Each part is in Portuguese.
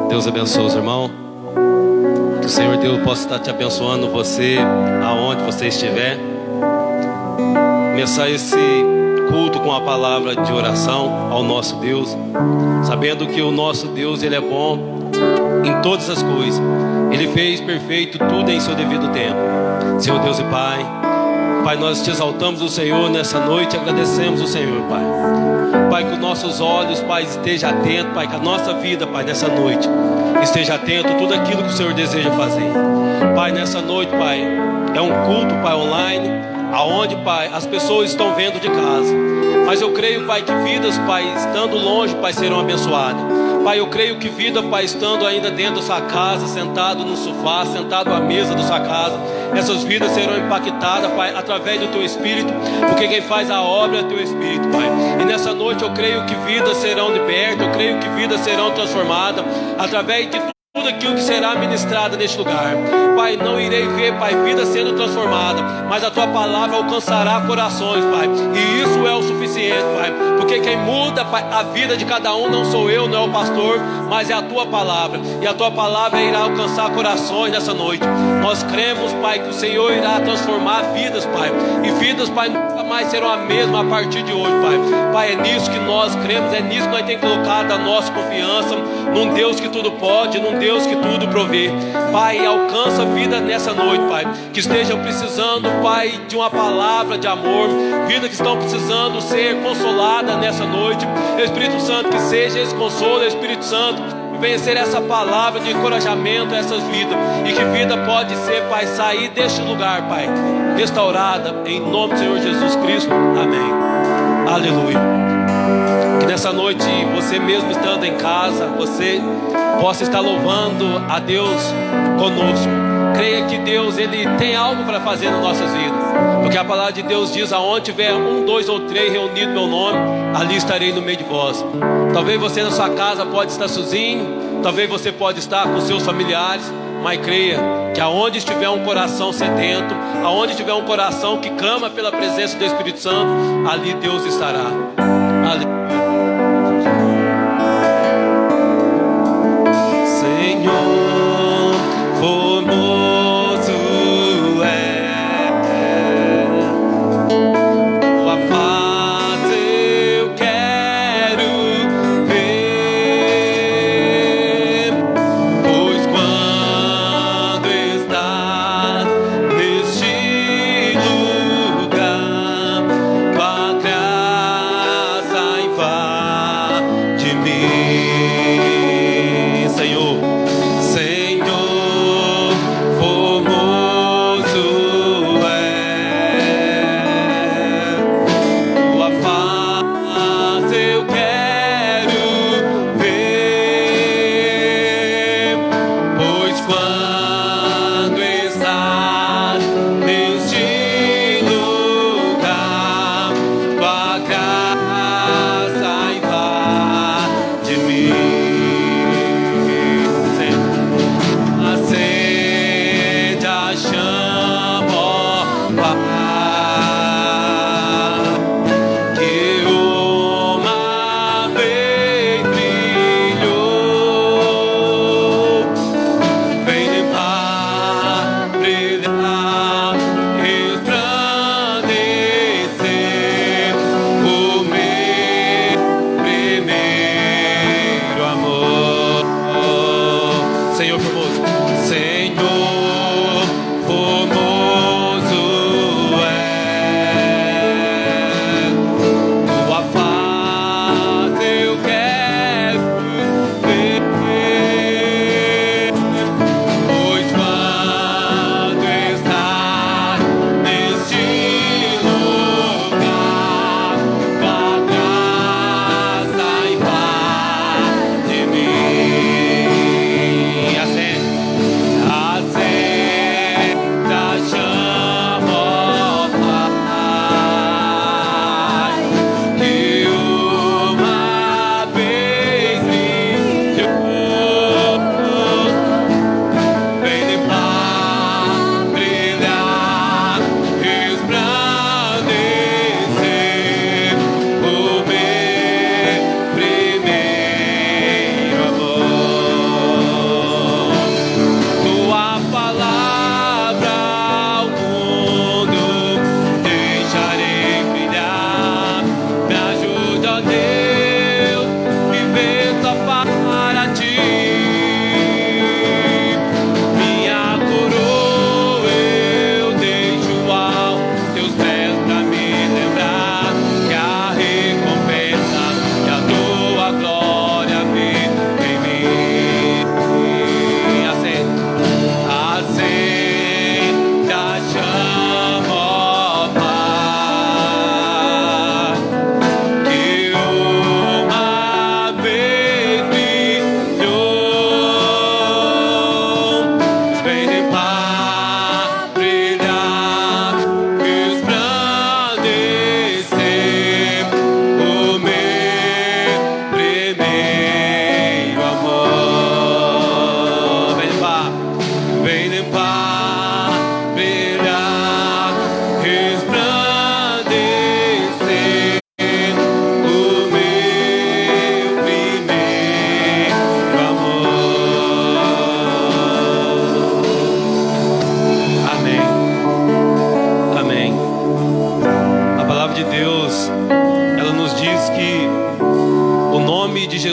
Deus abençoe os irmãos. Que o Senhor Deus possa estar te abençoando, você, aonde você estiver. Começar esse culto com a palavra de oração ao nosso Deus, sabendo que o nosso Deus, Ele é bom em todas as coisas. Ele fez perfeito tudo em seu devido tempo. Senhor Deus e Pai, Pai, nós te exaltamos o Senhor nessa noite, agradecemos o Senhor, Pai. Pai, que os nossos olhos, Pai, esteja atento, Pai, que a nossa vida, Pai, nessa noite esteja atento a tudo aquilo que o Senhor deseja fazer. Pai, nessa noite, Pai, é um culto, Pai, online, aonde, Pai, as pessoas estão vendo de casa. Mas eu creio, Pai, que vidas, Pai, estando longe, Pai, serão abençoadas. Pai, eu creio que vida, Pai, estando ainda dentro da sua casa, sentado no sofá, sentado à mesa da sua casa, essas vidas serão impactadas, Pai, através do Teu Espírito, porque quem faz a obra é Teu Espírito, Pai. E nessa noite eu creio que vidas serão libertas, eu creio que vidas serão transformadas, através de tudo aquilo que será ministrado neste lugar. Pai, não irei ver, Pai, vida sendo transformada, mas a Tua palavra alcançará corações, Pai, e isso é o suficiente, Pai, porque quem muda, Pai, a vida de cada um não sou eu, não é o pastor, mas é a Tua palavra, e a Tua palavra irá alcançar corações nessa noite. Nós cremos, Pai, que o Senhor irá transformar vidas, Pai, e vidas, Pai, nunca mais serão a mesma a partir de hoje, Pai. Pai, é nisso que nós cremos, é nisso que nós temos colocado a nossa confiança, num Deus que tudo pode, num Deus que tudo provê. Pai, alcança a vida nessa noite, Pai, que estejam precisando, Pai, de uma palavra de amor, vida que estão precisando ser consolada nessa noite. Espírito Santo, que seja esse consolo, Espírito Santo, venha ser essa palavra de encorajamento a essas vidas, e que vida pode ser, Pai, sair deste lugar, Pai, restaurada, em nome do Senhor Jesus Cristo, amém, aleluia. Que nessa noite, você mesmo estando em casa, você possa estar louvando a Deus conosco. Creia que Deus, Ele tem algo para fazer nas nossas vidas, porque a palavra de Deus diz: aonde tiver 1, 2 ou 3 reunidos no meu nome, ali estarei no meio de vós. Talvez você na sua casa pode estar sozinho, talvez você pode estar com seus familiares, mas creia que aonde estiver um coração sedento, aonde estiver um coração que clama pela presença do Espírito Santo, ali Deus estará. Aleluia. Senhor, formoso é tua face, eu quero ver, pois quando estás neste lugar, tua graça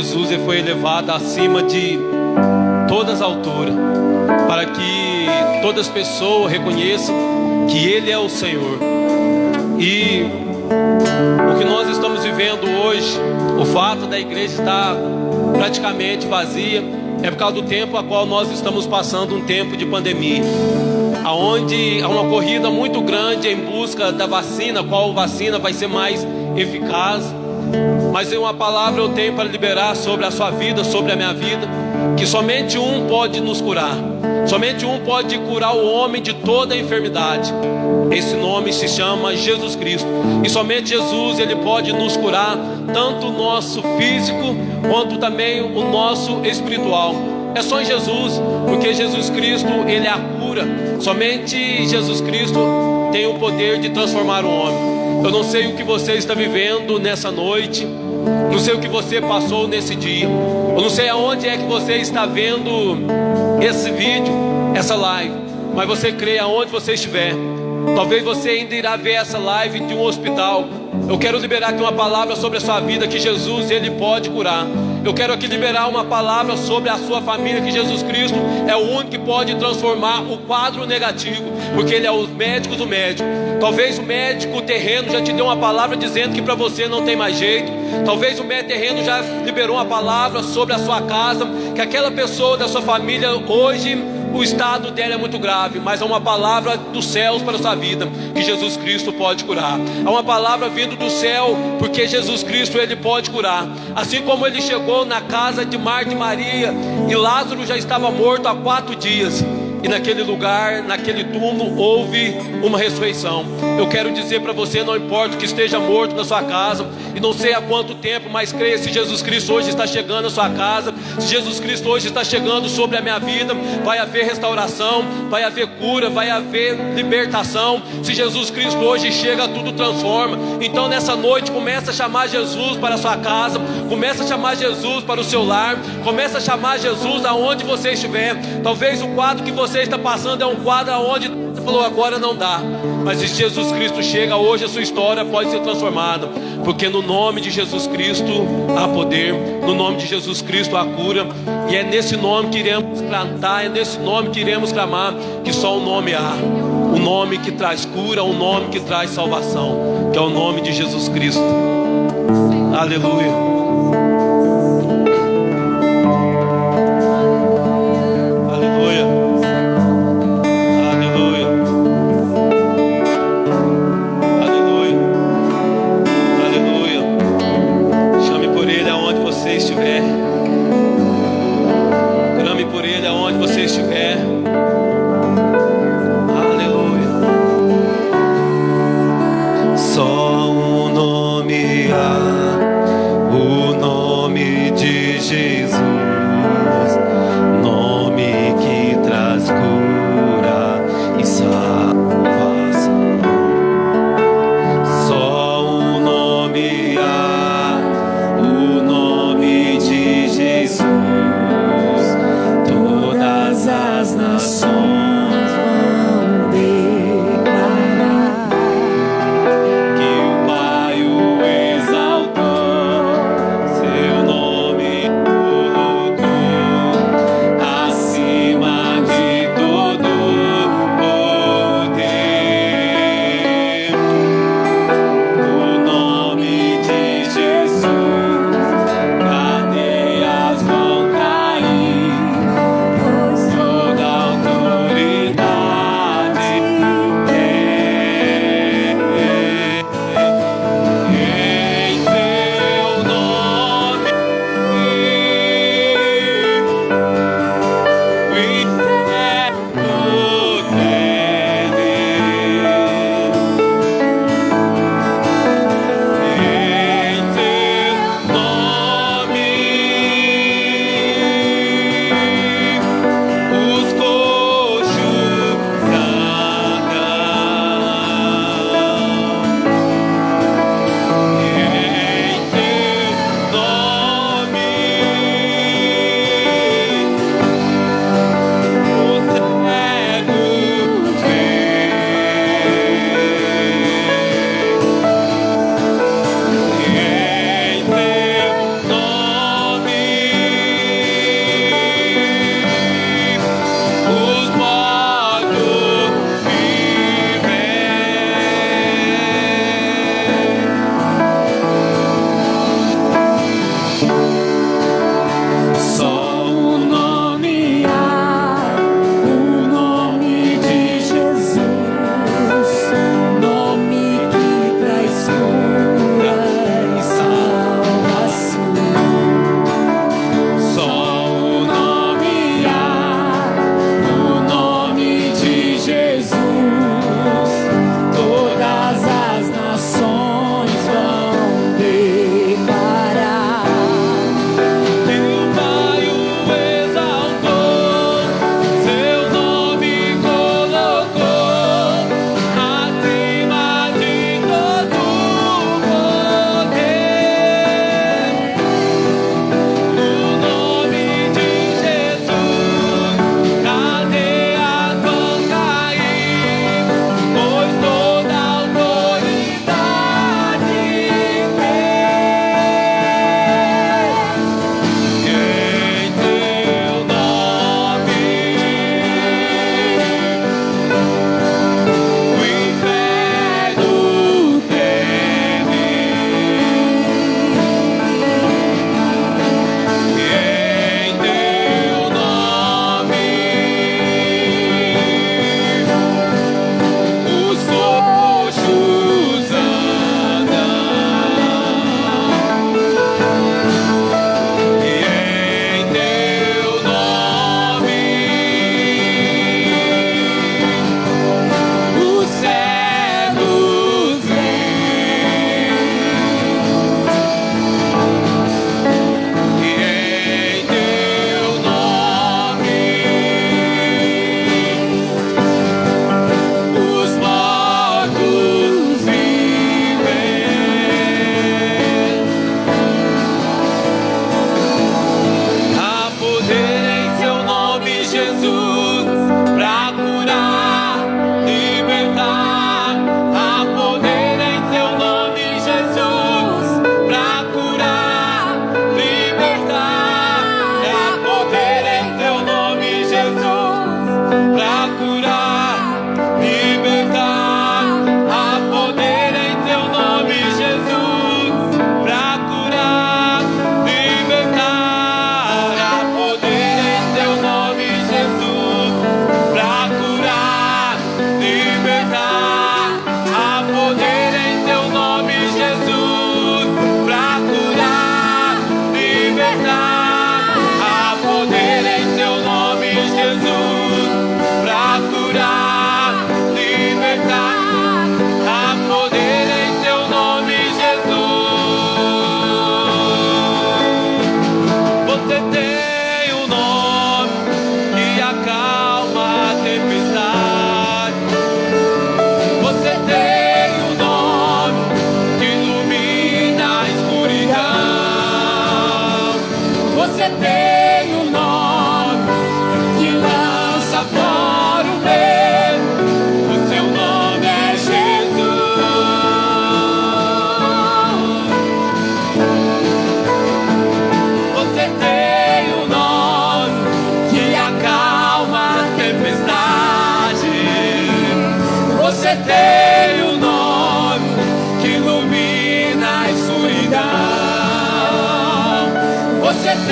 Jesus ele foi elevado acima de todas as alturas, para que todas as pessoas reconheçam que Ele é o Senhor. E o que nós estamos vivendo hoje, o fato da igreja estar praticamente vazia, é por causa do tempo a qual nós estamos passando, um tempo de pandemia, aonde há uma corrida muito grande em busca da vacina, qual vacina vai ser mais eficaz. Mas uma palavra eu tenho para liberar sobre a sua vida, sobre a minha vida, que somente um pode nos curar, somente um pode curar o homem de toda a enfermidade. Esse nome se chama Jesus Cristo, e somente Jesus ele pode nos curar, tanto o nosso físico quanto também o nosso espiritual. É só em Jesus, porque Jesus Cristo ele é a cura. Somente Jesus Cristo tem o poder de transformar o homem. Eu não sei o que você está vivendo nessa noite, não sei o que você passou nesse dia, eu não sei aonde é que você está vendo esse vídeo, essa live, mas você crê aonde você estiver. Talvez você ainda irá ver essa live de um hospital. Eu quero liberar aqui uma palavra sobre a sua vida, que Jesus ele pode curar. Eu quero aqui liberar uma palavra sobre a sua família, que Jesus Cristo é o único que pode transformar o quadro negativo, porque Ele é o médico do médico. Talvez o médico terreno já te deu uma palavra dizendo que para você não tem mais jeito. Talvez o médico terreno já liberou uma palavra sobre a sua casa, que aquela pessoa da sua família hoje o estado dela é muito grave, mas há uma palavra dos céus para a sua vida, que Jesus Cristo pode curar. Há uma palavra vindo do céu, porque Jesus Cristo ele pode curar. Assim como ele chegou na casa de Marta e Maria, e Lázaro já estava morto há 4 dias, e naquele lugar, naquele túmulo, houve uma ressurreição. Eu quero dizer para você, não importa o que esteja morto na sua casa, e não sei há quanto tempo, mas creia, se Jesus Cristo hoje está chegando à sua casa, se Jesus Cristo hoje está chegando sobre a minha vida, vai haver restauração, vai haver cura, vai haver libertação. Se Jesus Cristo hoje chega, tudo transforma. Então nessa noite, começa a chamar Jesus para a sua casa, começa a chamar Jesus para o seu lar, começa a chamar Jesus aonde você estiver. Talvez o quadro que você está passando é um quadro onde você falou, agora não dá, mas se Jesus Cristo chega hoje, a sua história pode ser transformada, porque no nome de Jesus Cristo há poder, no nome de Jesus Cristo há cura, e é nesse nome que iremos cantar, é nesse nome que iremos clamar, que só o nome há, o nome que traz cura, o nome que traz salvação, que é o nome de Jesus Cristo. Aleluia. Todas as nações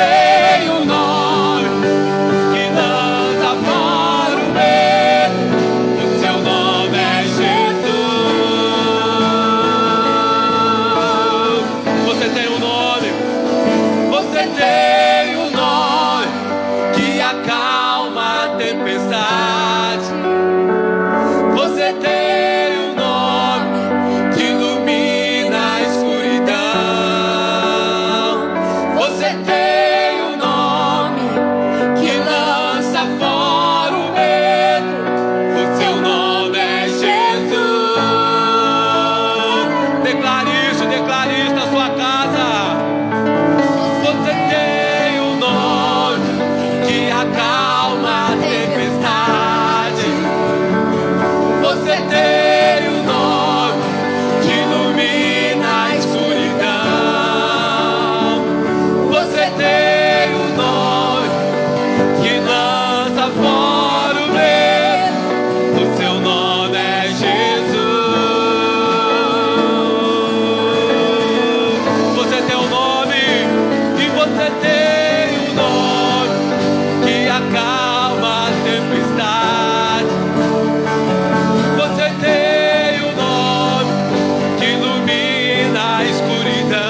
tem um nome que lança fora o medo. O seu nome é Jesus. Você tem um nome. Você tem um nome que acalma a tempestade. Você tem um nome que ilumina a escuridão. Você tem um nome que lança fora o medo. O seu nome é Jesus. Declare isso na sua casa. Você tem um nome que acalma a tempestade. Você tem um nome que ilumina a escuridão. Você tem um nome que lança fora o medo. O seu nome é Jesus. Você tem um nome, e você tem um nome que acalma a tempestade. Você tem um nome que ilumina a escuridão.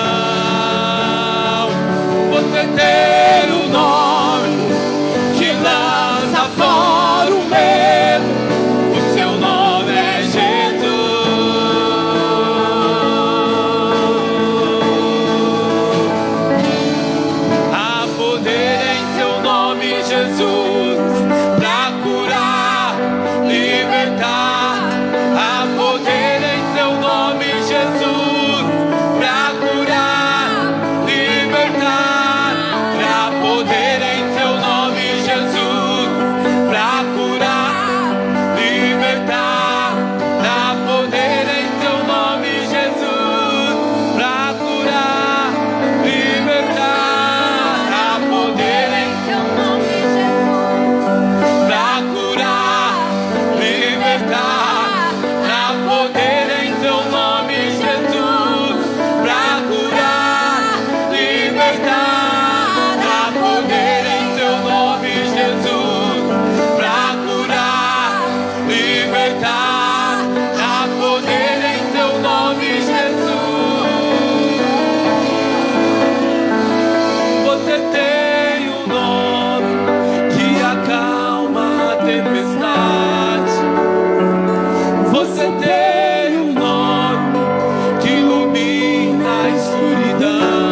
Você tem um nome que lança fora o medo. O seu nome é Jesus. Há poder em seu nome, Jesus, pra curar, libertar. Há poder em seu nome, Jesus, pra curar, libertar. Há poder em seu nome, Jesus, pra curar, libertar. Há poder em seu nome, Jesus, pra curar, libertar. Há poder em seu nome, Jesus, pra curar, libertar. Há poder em seu nome, Jesus, pra curar, libertar. Há poder em seu nome, Jesus, pra curar, libertar. Há poder em seu nome, Jesus. Você tem um nome que acalma a tempestade. Você tem um nome que ilumina a escuridão.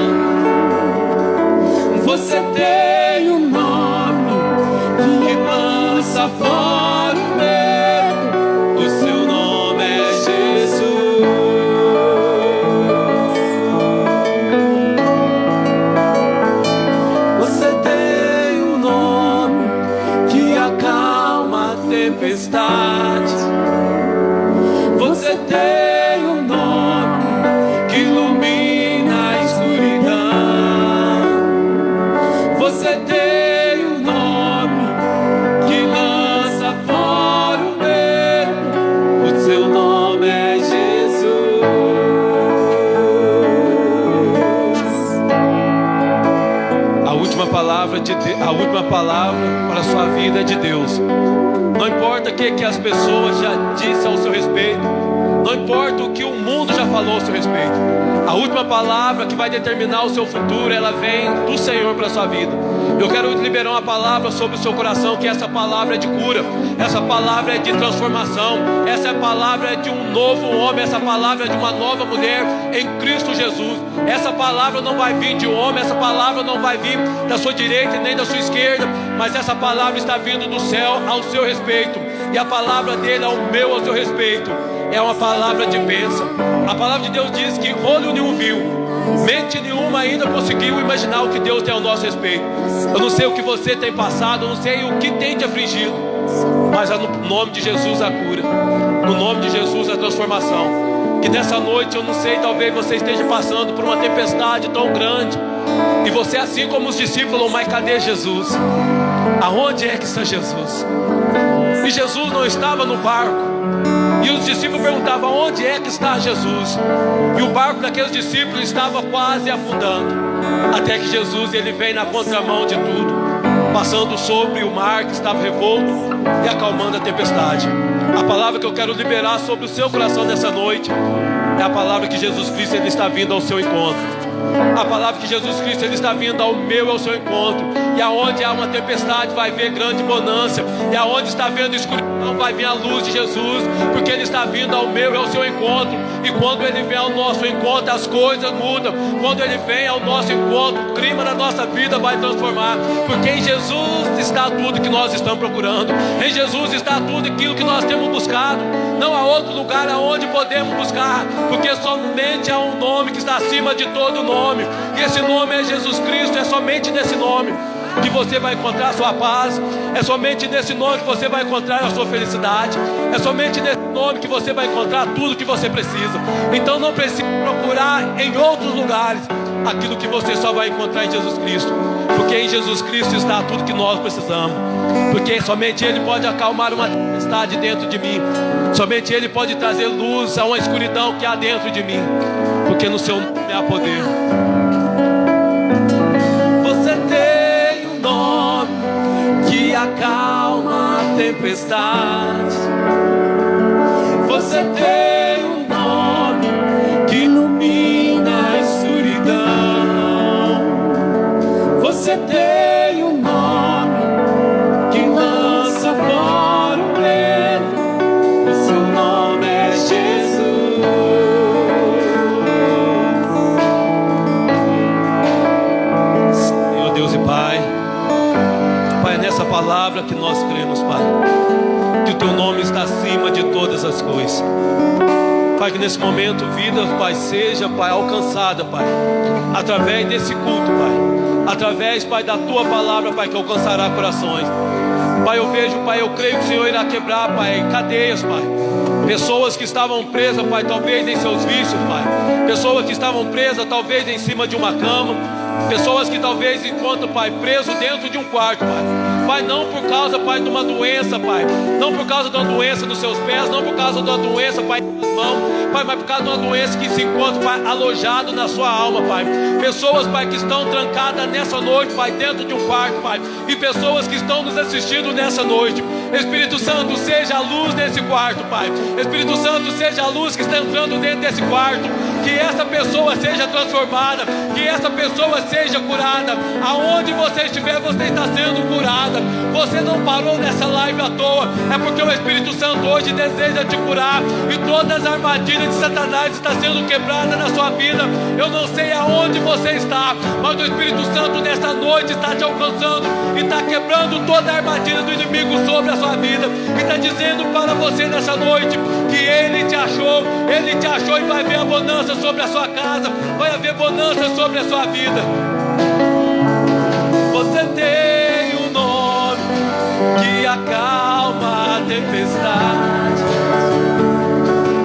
Você tem um nome que lança fora o medo. O seu nome é Jesus. Você tem um nome que acalma a tempestade. Você tem um nome que ilumina a escuridão. Você tem um nome que lança fora o medo. O seu nome é Jesus. A última palavra para a sua vida é de Deus. Não importa o que as pessoas já disseram ao seu respeito. Não importa o que o mundo já falou ao seu respeito. A última palavra que vai determinar o seu futuro, ela vem do Senhor para a sua vida. Eu quero liberar uma palavra sobre o seu coração, que essa palavra é de cura. Essa palavra é de transformação. Essa palavra é de um novo homem. Essa palavra é de uma nova mulher em Cristo Jesus. Essa palavra não vai vir de um homem. Essa palavra não vai vir da sua direita nem da sua esquerda. Mas essa palavra está vindo do céu ao seu respeito. E a palavra dele ao meu, ao seu respeito. É uma palavra de bênção. A palavra de Deus diz que olho nenhum viu, mente nenhuma ainda conseguiu imaginar o que Deus tem ao nosso respeito. Eu não sei o que você tem passado, eu não sei o que tem te afligido, mas no nome de Jesus a cura, no nome de Jesus a transformação. Que nessa noite, eu não sei, talvez você esteja passando por uma tempestade tão grande, e você, assim como os discípulos, mas cadê Jesus? Aonde é que está Jesus? E Jesus não estava no barco. E os discípulos perguntavam: onde é que está Jesus? E o barco daqueles discípulos estava quase afundando, até que Jesus ele vem na contramão de tudo, passando sobre o mar que estava revolto e acalmando a tempestade. A palavra que eu quero liberar sobre o seu coração nessa noite é a palavra que Jesus Cristo ele está vindo ao seu encontro. A palavra que Jesus Cristo ele está vindo ao meu e ao seu encontro. E aonde há uma tempestade vai ver grande bonança. E aonde está havendo escuridão vai vir a luz de Jesus, porque ele está vindo ao meu e ao seu encontro. E quando ele vem ao nosso encontro, as coisas mudam. Quando ele vem ao nosso encontro, o clima da nossa vida vai transformar. Porque em Jesus está tudo que nós estamos procurando. Em Jesus está tudo aquilo que nós temos buscado. Não há outro lugar aonde podemos buscar, porque somente há um nome que está acima de todo nome. E esse nome é Jesus Cristo. É somente nesse nome que você vai encontrar a sua paz. É somente nesse nome que você vai encontrar a sua felicidade. É somente nesse nome que você vai encontrar tudo que você precisa. Então não precisa procurar em outros lugares aquilo que você só vai encontrar em Jesus Cristo, porque em Jesus Cristo está tudo que nós precisamos. Porque somente Ele pode acalmar uma tempestade dentro de mim. Somente Ele pode trazer luz a uma escuridão que há dentro de mim, porque no seu nome há poder. Você tem um nome que acalma a tempestade. Você tem um nome que ilumina a escuridão. Você tem um nome que lança fora o medo. O seu nome é Jesus. Senhor Deus e Pai, Pai, é nessa palavra que nós cremos, Pai, que o Teu nome está acima de todas as coisas. Pai, que nesse momento vida, Pai, seja, Pai, alcançada, Pai, através desse culto, Pai, através, Pai, da Tua palavra, Pai, que alcançará corações. Pai, eu vejo, Pai, eu creio que o Senhor irá quebrar, Pai, cadeias, Pai. Pessoas que estavam presas, Pai, talvez em seus vícios, Pai. Pessoas que estavam presas, talvez em cima de uma cama. Pessoas que talvez encontram, Pai, preso dentro de um quarto, Pai. Pai, não por causa, Pai, de uma doença, Pai. Não por causa de uma doença nos seus pés. Não por causa de uma doença, Pai, nas mãos. Pai, mas por causa de uma doença que se encontra, Pai, alojado na sua alma, Pai. Pessoas, Pai, que estão trancadas nessa noite, Pai, dentro de um quarto, Pai. E pessoas que estão nos assistindo nessa noite. Espírito Santo, seja a luz nesse quarto, Pai. Espírito Santo, seja a luz que está entrando dentro desse quarto. Que essa pessoa seja transformada. Que essa pessoa seja curada. Aonde você estiver, você está sendo curada. Você não parou nessa live à toa. É porque o Espírito Santo hoje deseja te curar. E todas as armadilhas de Satanás estão sendo quebradas na sua vida. Eu não sei aonde você está, mas o Espírito Santo nessa noite está te alcançando e está quebrando toda a armadilha do inimigo sobre a sua vida. E está dizendo para você nessa noite que Ele te achou e vai haver bonança sobre a sua casa. Vai haver bonança sobre a sua vida. Você tem um nome que acalma a tempestade.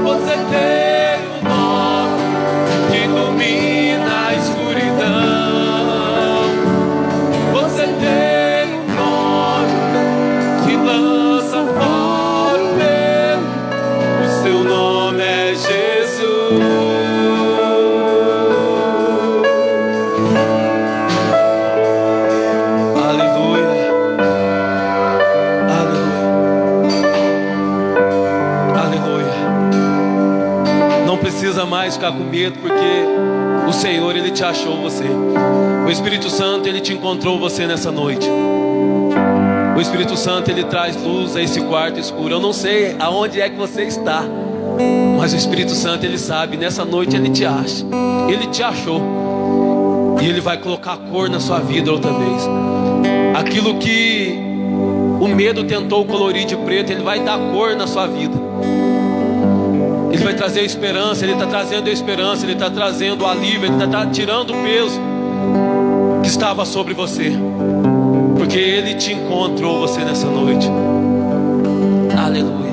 Você tem um nome que ilumina a escuridão. Você tem um nome que lança fora o medo. O seu nome é Jesus. Precisa mais ficar com medo, porque o Senhor, Ele te achou você. O Espírito Santo, Ele te encontrou você nessa noite. O Espírito Santo, Ele traz luz a esse quarto escuro. Eu não sei aonde é que você está, mas o Espírito Santo, Ele sabe. Nessa noite Ele te acha. Ele te achou. E Ele vai colocar cor na sua vida outra vez. Aquilo que o medo tentou colorir de preto, Ele vai dar cor na sua vida. Ele vai trazer esperança. Ele está trazendo a esperança. Ele está trazendo o alívio. Ele está tirando o peso que estava sobre você, porque Ele te encontrou você nessa noite. Aleluia.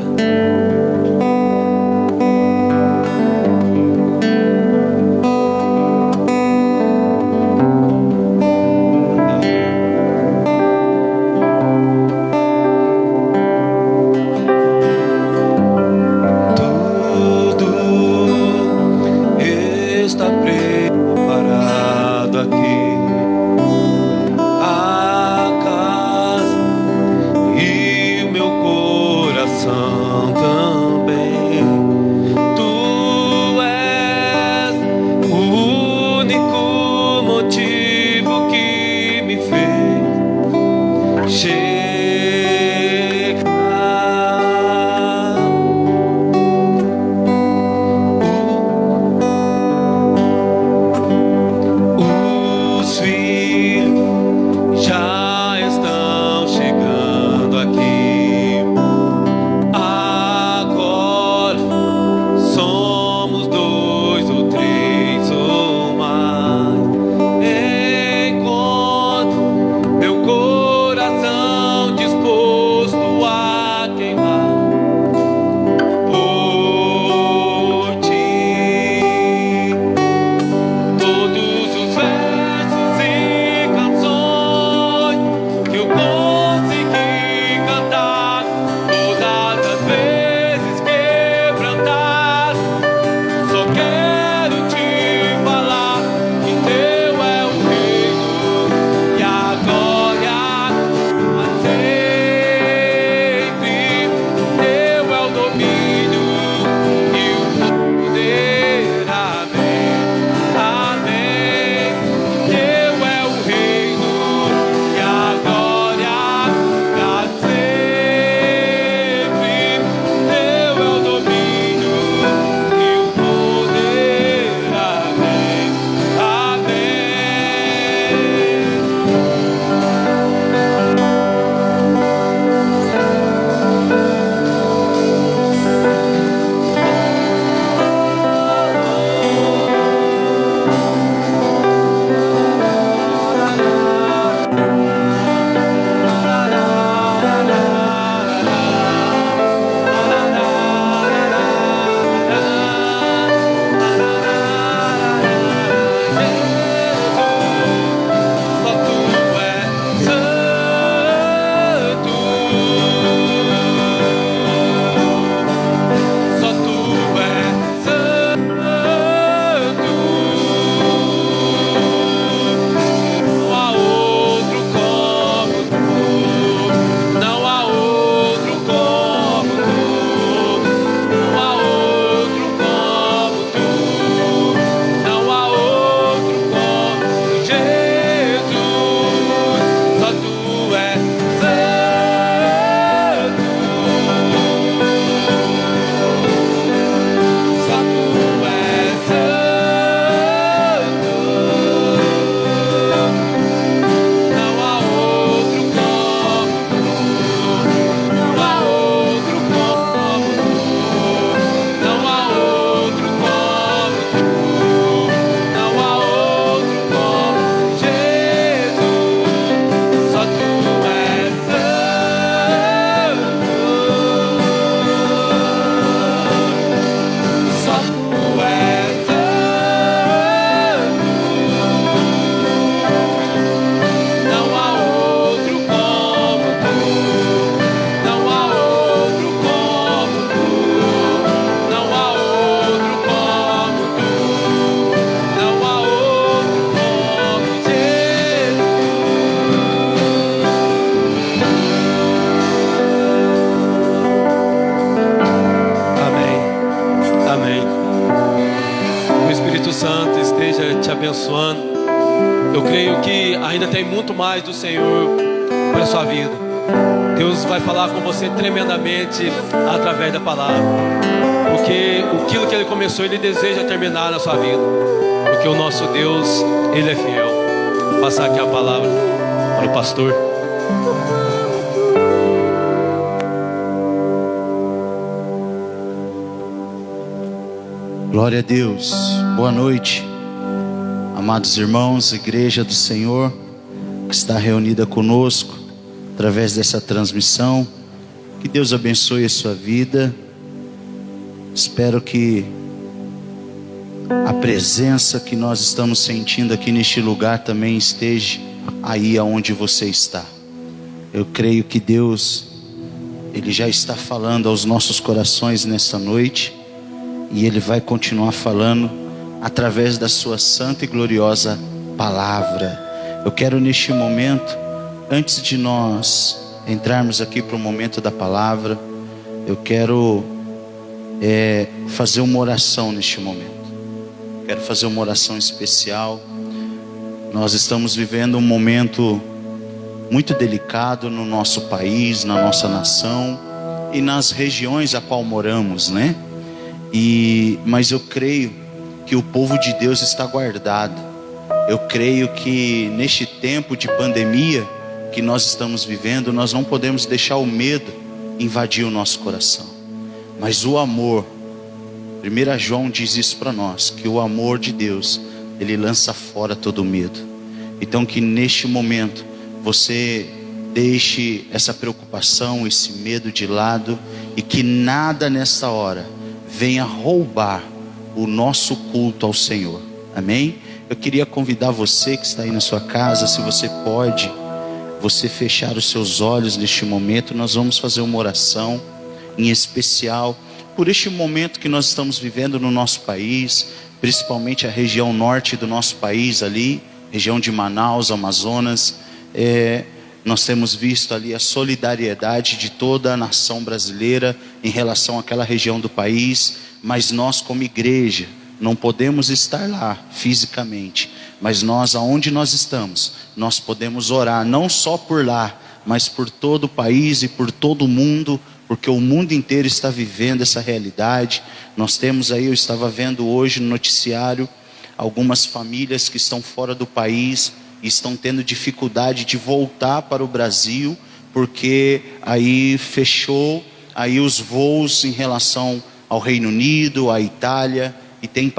abençoando. Eu creio que ainda tem muito mais do Senhor para a sua vida. Deus vai falar com você tremendamente através da palavra, porque aquilo que Ele começou, Ele deseja terminar na sua vida, porque o nosso Deus, Ele é fiel. Vou passar aqui a palavra para o pastor. Glória a Deus, boa noite, amados irmãos, igreja do Senhor, que está reunida conosco, através dessa transmissão. Que Deus abençoe a sua vida. Espero que a presença que nós estamos sentindo aqui neste lugar também esteja aí aonde você está. Eu creio que Deus, Ele já está falando aos nossos corações nessa noite, e Ele vai continuar falando através da sua santa e gloriosa palavra. Eu quero neste momento, antes de nós entrarmos aqui para o momento da palavra, eu quero fazer uma oração neste momento. Quero fazer uma oração especial. Nós estamos vivendo um momento muito delicado no nosso país, na nossa nação e nas regiões a qual moramos, né? Mas eu creio que o povo de Deus está guardado. Eu creio que neste tempo de pandemia que nós estamos vivendo, nós não podemos deixar o medo invadir o nosso coração. Mas o amor, 1 João diz isso para nós, que o amor de Deus, ele lança fora todo medo. Então que neste momento você deixe essa preocupação, esse medo de lado, e que nada nessa hora venha roubar o nosso culto ao Senhor. Amém? Eu queria convidar você que está aí na sua casa, se você pode, você fechar os seus olhos neste momento. Nós vamos fazer uma oração em especial por este momento que nós estamos vivendo no nosso país, principalmente a região norte do nosso país ali, região de Manaus, Amazonas. Nós temos visto ali a solidariedade de toda a nação brasileira em relação àquela região do país, mas nós como igreja não podemos estar lá fisicamente, mas nós, aonde nós estamos, nós podemos orar não só por lá, mas por todo o país e por todo o mundo, porque o mundo inteiro está vivendo essa realidade. Nós temos aí, eu estava vendo hoje no noticiário, algumas famílias que estão fora do país e estão tendo dificuldade de voltar para o Brasil, porque aí fechou aí os voos em relação ao Reino Unido, à Itália, e tem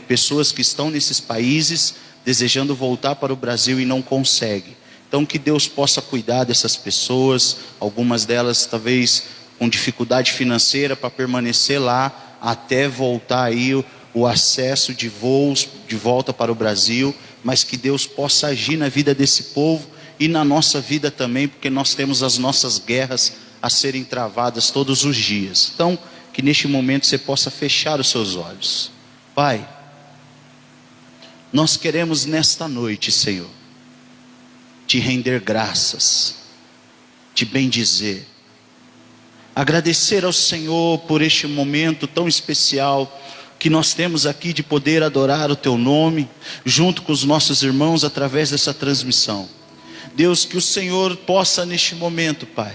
pessoas que estão nesses países desejando voltar para o Brasil e não conseguem. Então que Deus possa cuidar dessas pessoas, algumas delas talvez com dificuldade financeira para permanecer lá, até voltar aí o acesso de voos de volta para o Brasil, mas que Deus possa agir na vida desse povo e na nossa vida também, porque nós temos as nossas guerras a serem travadas todos os dias. Então, que neste momento você possa fechar os seus olhos. Pai, nós queremos nesta noite, Senhor, te render graças, te bendizer, agradecer ao Senhor por este momento tão especial que nós temos aqui de poder adorar o teu nome, junto com os nossos irmãos através dessa transmissão. Deus, que o Senhor possa neste momento, Pai,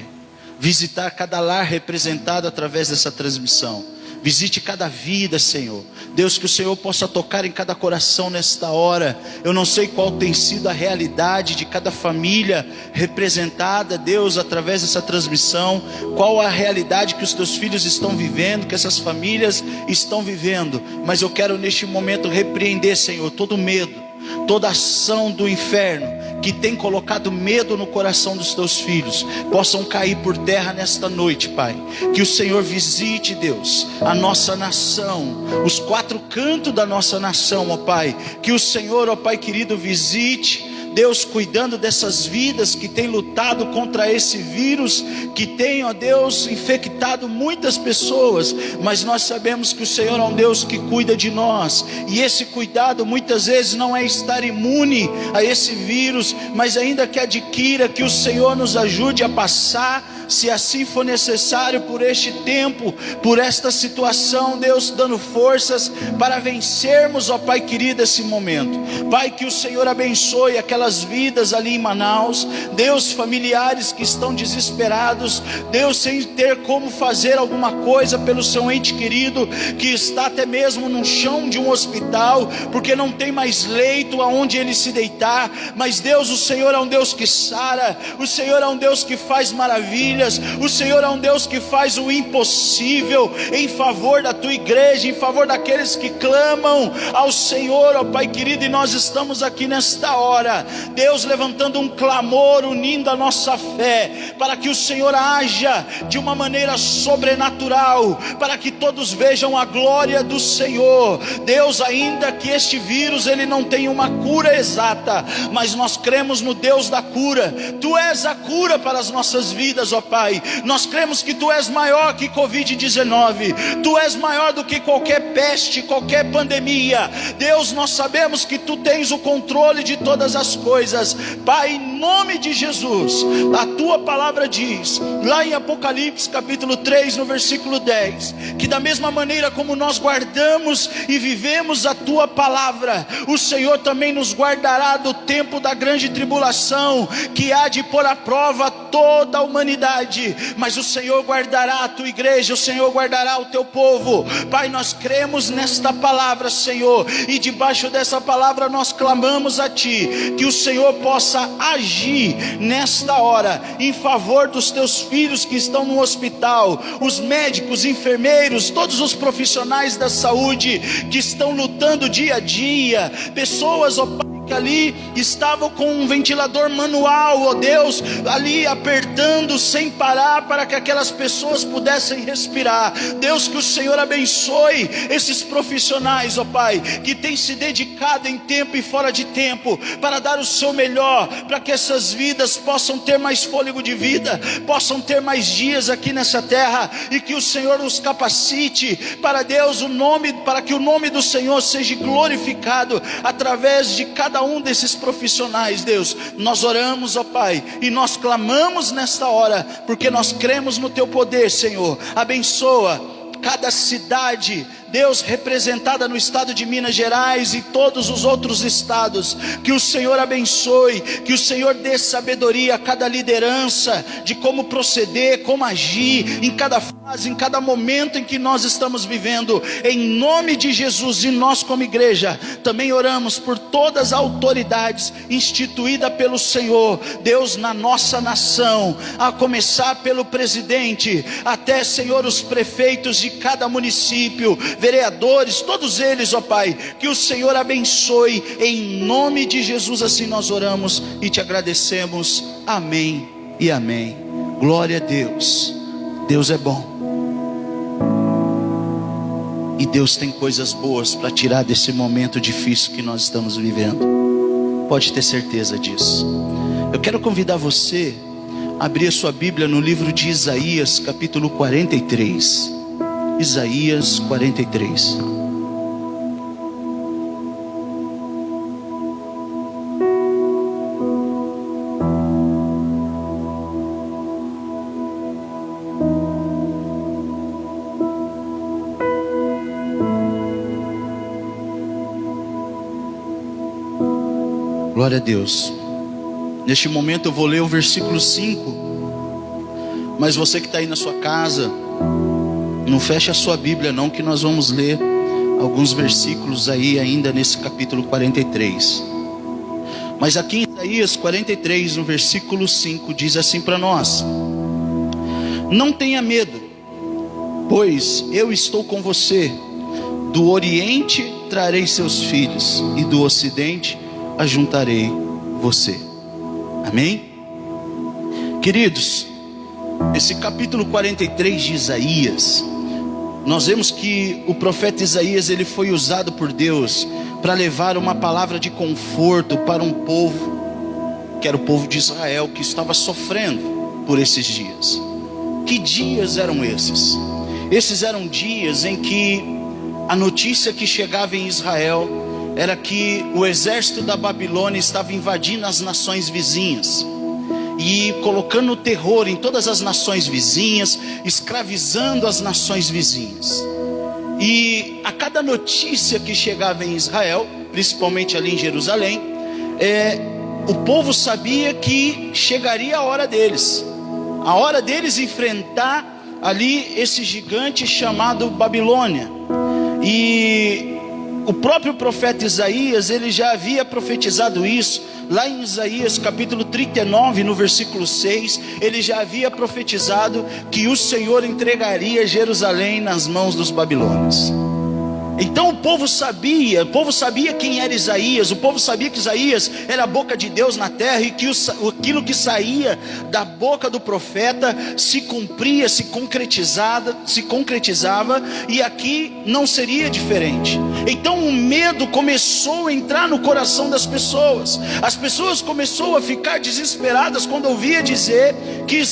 visitar cada lar representado através dessa transmissão. Visite cada vida, Senhor. Deus, que o Senhor possa tocar em cada coração nesta hora. Eu não sei qual tem sido a realidade de cada família representada, Deus, através dessa transmissão. Qual a realidade que os teus filhos estão vivendo, que essas famílias estão vivendo. Mas eu quero neste momento repreender, Senhor, todo medo, toda ação do inferno que tem colocado medo no coração dos teus filhos, possam cair por terra nesta noite, Pai. Que o Senhor visite, Deus, a nossa nação, os 4 cantos da nossa nação, ó Pai. Que o Senhor, ó Pai querido, visite, Deus, cuidando dessas vidas que têm lutado contra esse vírus, que tem, ó Deus, infectado muitas pessoas, mas nós sabemos que o Senhor é um Deus que cuida de nós, e esse cuidado muitas vezes não é estar imune a esse vírus, mas ainda que adquira, que o Senhor nos ajude a passar, se assim for necessário, por este tempo, por esta situação, Deus, dando forças para vencermos, ó Pai querido, esse momento. Pai, que o Senhor abençoe aquelas vidas ali em Manaus, Deus, familiares que estão desesperados, Deus, sem ter como fazer alguma coisa pelo seu ente querido, que está até mesmo no chão de um hospital, porque não tem mais leito aonde ele se deitar. Mas Deus, o Senhor é um Deus que sara, o Senhor é um Deus que faz maravilhas, o Senhor é um Deus que faz o impossível em favor da tua igreja, em favor daqueles que clamam ao Senhor, ó Pai querido. E nós estamos aqui nesta hora, Deus, levantando um clamor, unindo a nossa fé, para que o Senhor haja de uma maneira sobrenatural, para que todos vejam a glória do Senhor. Deus, ainda que este vírus ele não tenha uma cura exata, mas nós cremos no Deus da cura. Tu és a cura para as nossas vidas, ó Pai. Nós cremos que Tu és maior que Covid-19, Tu és maior do que qualquer peste, qualquer pandemia. Deus, nós sabemos que Tu tens o controle de todas as coisas. Pai, em nome de Jesus, a tua palavra diz, lá em Apocalipse capítulo 3, no versículo 10, que da mesma maneira como nós guardamos e vivemos a tua palavra, o Senhor também nos guardará do tempo da grande tribulação, que há de pôr à prova toda a humanidade. Mas o Senhor guardará a tua igreja, o Senhor guardará o teu povo. Pai, nós cremos nesta palavra, Senhor, e debaixo dessa palavra nós clamamos a ti, que o Senhor possa agir nesta hora em favor dos teus filhos que estão no hospital, os médicos, enfermeiros, todos os profissionais da saúde que estão lutando dia a dia, pessoas, ó Pai, que ali estavam com um ventilador manual, ó Deus, ali apertando sem parar para que aquelas pessoas pudessem respirar. Deus, que o Senhor abençoe esses profissionais, ó Pai, que têm se dedicado em tempo e fora de tempo para dar o seu melhor, para que essas vidas possam ter mais fôlego de vida, possam ter mais dias aqui nessa terra, e que o Senhor os capacite para, Deus, para que o nome do Senhor seja glorificado através de cada um desses profissionais. Deus, nós oramos, ó Pai, e nós clamamos nesta hora, porque nós cremos no teu poder, Senhor. Abençoa cada cidade, Deus, representada no estado de Minas Gerais e todos os outros estados. Que o Senhor abençoe, que o Senhor dê sabedoria a cada liderança de como proceder, como agir em cada fase, em cada momento em que nós estamos vivendo, em nome de Jesus. E nós, como igreja, também oramos por todas as autoridades instituídas pelo Senhor, Deus, na nossa nação, a começar pelo presidente, até, Senhor, os prefeitos de cada município, vereadores, todos eles, ó Pai, que o Senhor abençoe, em nome de Jesus. Assim nós oramos e te agradecemos. Amém e amém. Glória a Deus. Deus é bom, e Deus tem coisas boas para tirar desse momento difícil que nós estamos vivendo. Pode ter certeza disso. Eu quero convidar você a abrir a sua Bíblia no livro de Isaías, capítulo 43. Isaías 43. Glória a Deus. Neste momento eu vou ler o versículo 5. Mas você que está aí na sua casa, não feche a sua Bíblia não, que nós vamos ler alguns versículos aí ainda nesse capítulo 43. Mas aqui em Isaías 43, no versículo 5, diz assim para nós: não tenha medo, pois eu estou com você. Do Oriente trarei seus filhos, e do Ocidente ajuntarei você. Amém? Queridos, esse capítulo 43 de Isaías, nós vemos que o profeta Isaías, ele foi usado por Deus para levar uma palavra de conforto para um povo, que era o povo de Israel, que estava sofrendo por esses dias. Que dias eram esses? Esses eram dias em que a notícia que chegava em Israel era que o exército da Babilônia estava invadindo as nações vizinhas e colocando terror em todas as nações vizinhas, escravizando as nações vizinhas. E a cada notícia que chegava em Israel, principalmente ali em Jerusalém, o povo sabia que chegaria a hora deles enfrentar ali esse gigante chamado Babilônia. E o próprio profeta Isaías, ele já havia profetizado isso. Lá em Isaías capítulo 39, no versículo 6, ele já havia profetizado que o Senhor entregaria Jerusalém nas mãos dos babilônios. Então o povo sabia quem era Isaías, o povo sabia que Isaías era a boca de Deus na terra, e que aquilo que saía da boca do profeta se cumpria, se concretizava, e aqui não seria diferente. Então o medo começou a entrar no coração das pessoas. As pessoas começaram a ficar desesperadas quando ouvia dizer que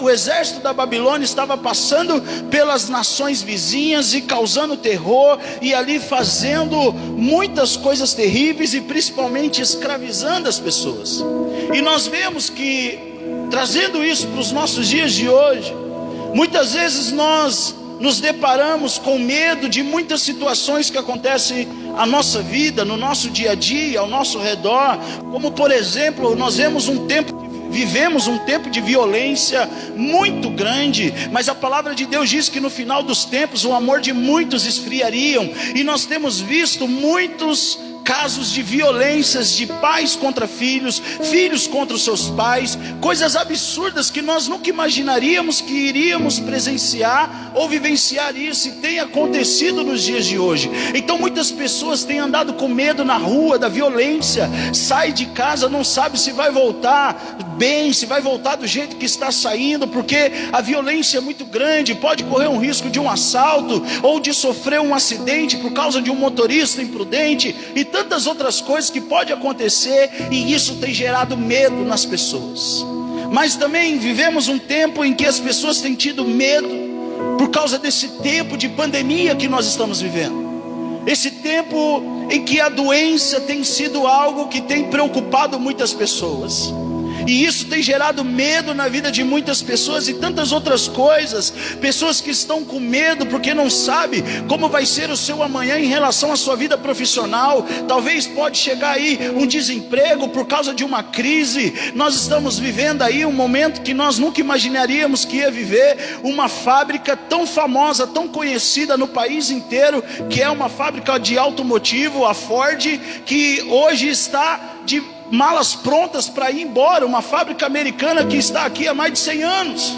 o exército da Babilônia estava passando pelas nações vizinhas e causando terror e ali fazendo muitas coisas terríveis e principalmente escravizando as pessoas. E nós vemos que, trazendo isso para os nossos dias de hoje, muitas vezes nós nos deparamos com medo de muitas situações que acontecem na nossa vida, no nosso dia a dia, ao nosso redor. Como por exemplo, nós vivemos um tempo de violência muito grande, mas a palavra de Deus diz que no final dos tempos o amor de muitos esfriariam, e nós temos visto muitos casos de violências de pais contra filhos, filhos contra os seus pais, coisas absurdas que nós nunca imaginaríamos que iríamos presenciar ou vivenciar isso, e tem acontecido nos dias de hoje. Então muitas pessoas têm andado com medo na rua da violência, sai de casa, não sabe se vai voltar bem, se vai voltar do jeito que está saindo, porque a violência é muito grande, pode correr um risco de um assalto, ou de sofrer um acidente por causa de um motorista imprudente, e tantas outras coisas que pode acontecer, e isso tem gerado medo nas pessoas. Mas também vivemos um tempo em que as pessoas têm tido medo por causa desse tempo de pandemia que nós estamos vivendo, esse tempo em que a doença tem sido algo que tem preocupado muitas pessoas, e isso tem gerado medo na vida de muitas pessoas e tantas outras coisas. Pessoas que estão com medo porque não sabem como vai ser o seu amanhã em relação à sua vida profissional. Talvez pode chegar aí um desemprego por causa de uma crise. Nós estamos vivendo aí um momento que nós nunca imaginaríamos que ia viver. Uma fábrica tão famosa, tão conhecida no país inteiro, que é uma fábrica de automotivo, a Ford, que hoje está de malas prontas para ir embora. Uma fábrica americana que está aqui há mais de 100 anos.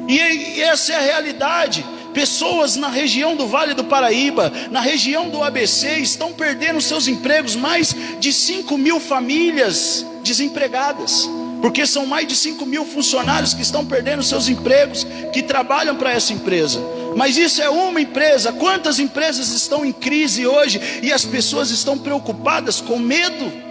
E essa é a realidade. Pessoas na região do Vale do Paraíba, na região do ABC, estão perdendo seus empregos. Mais de 5 mil famílias desempregadas, porque são mais de 5 mil funcionários que estão perdendo seus empregos, que trabalham para essa empresa. Mas isso é uma empresa. Quantas empresas estão em crise hoje, e as pessoas estão preocupadas, com medo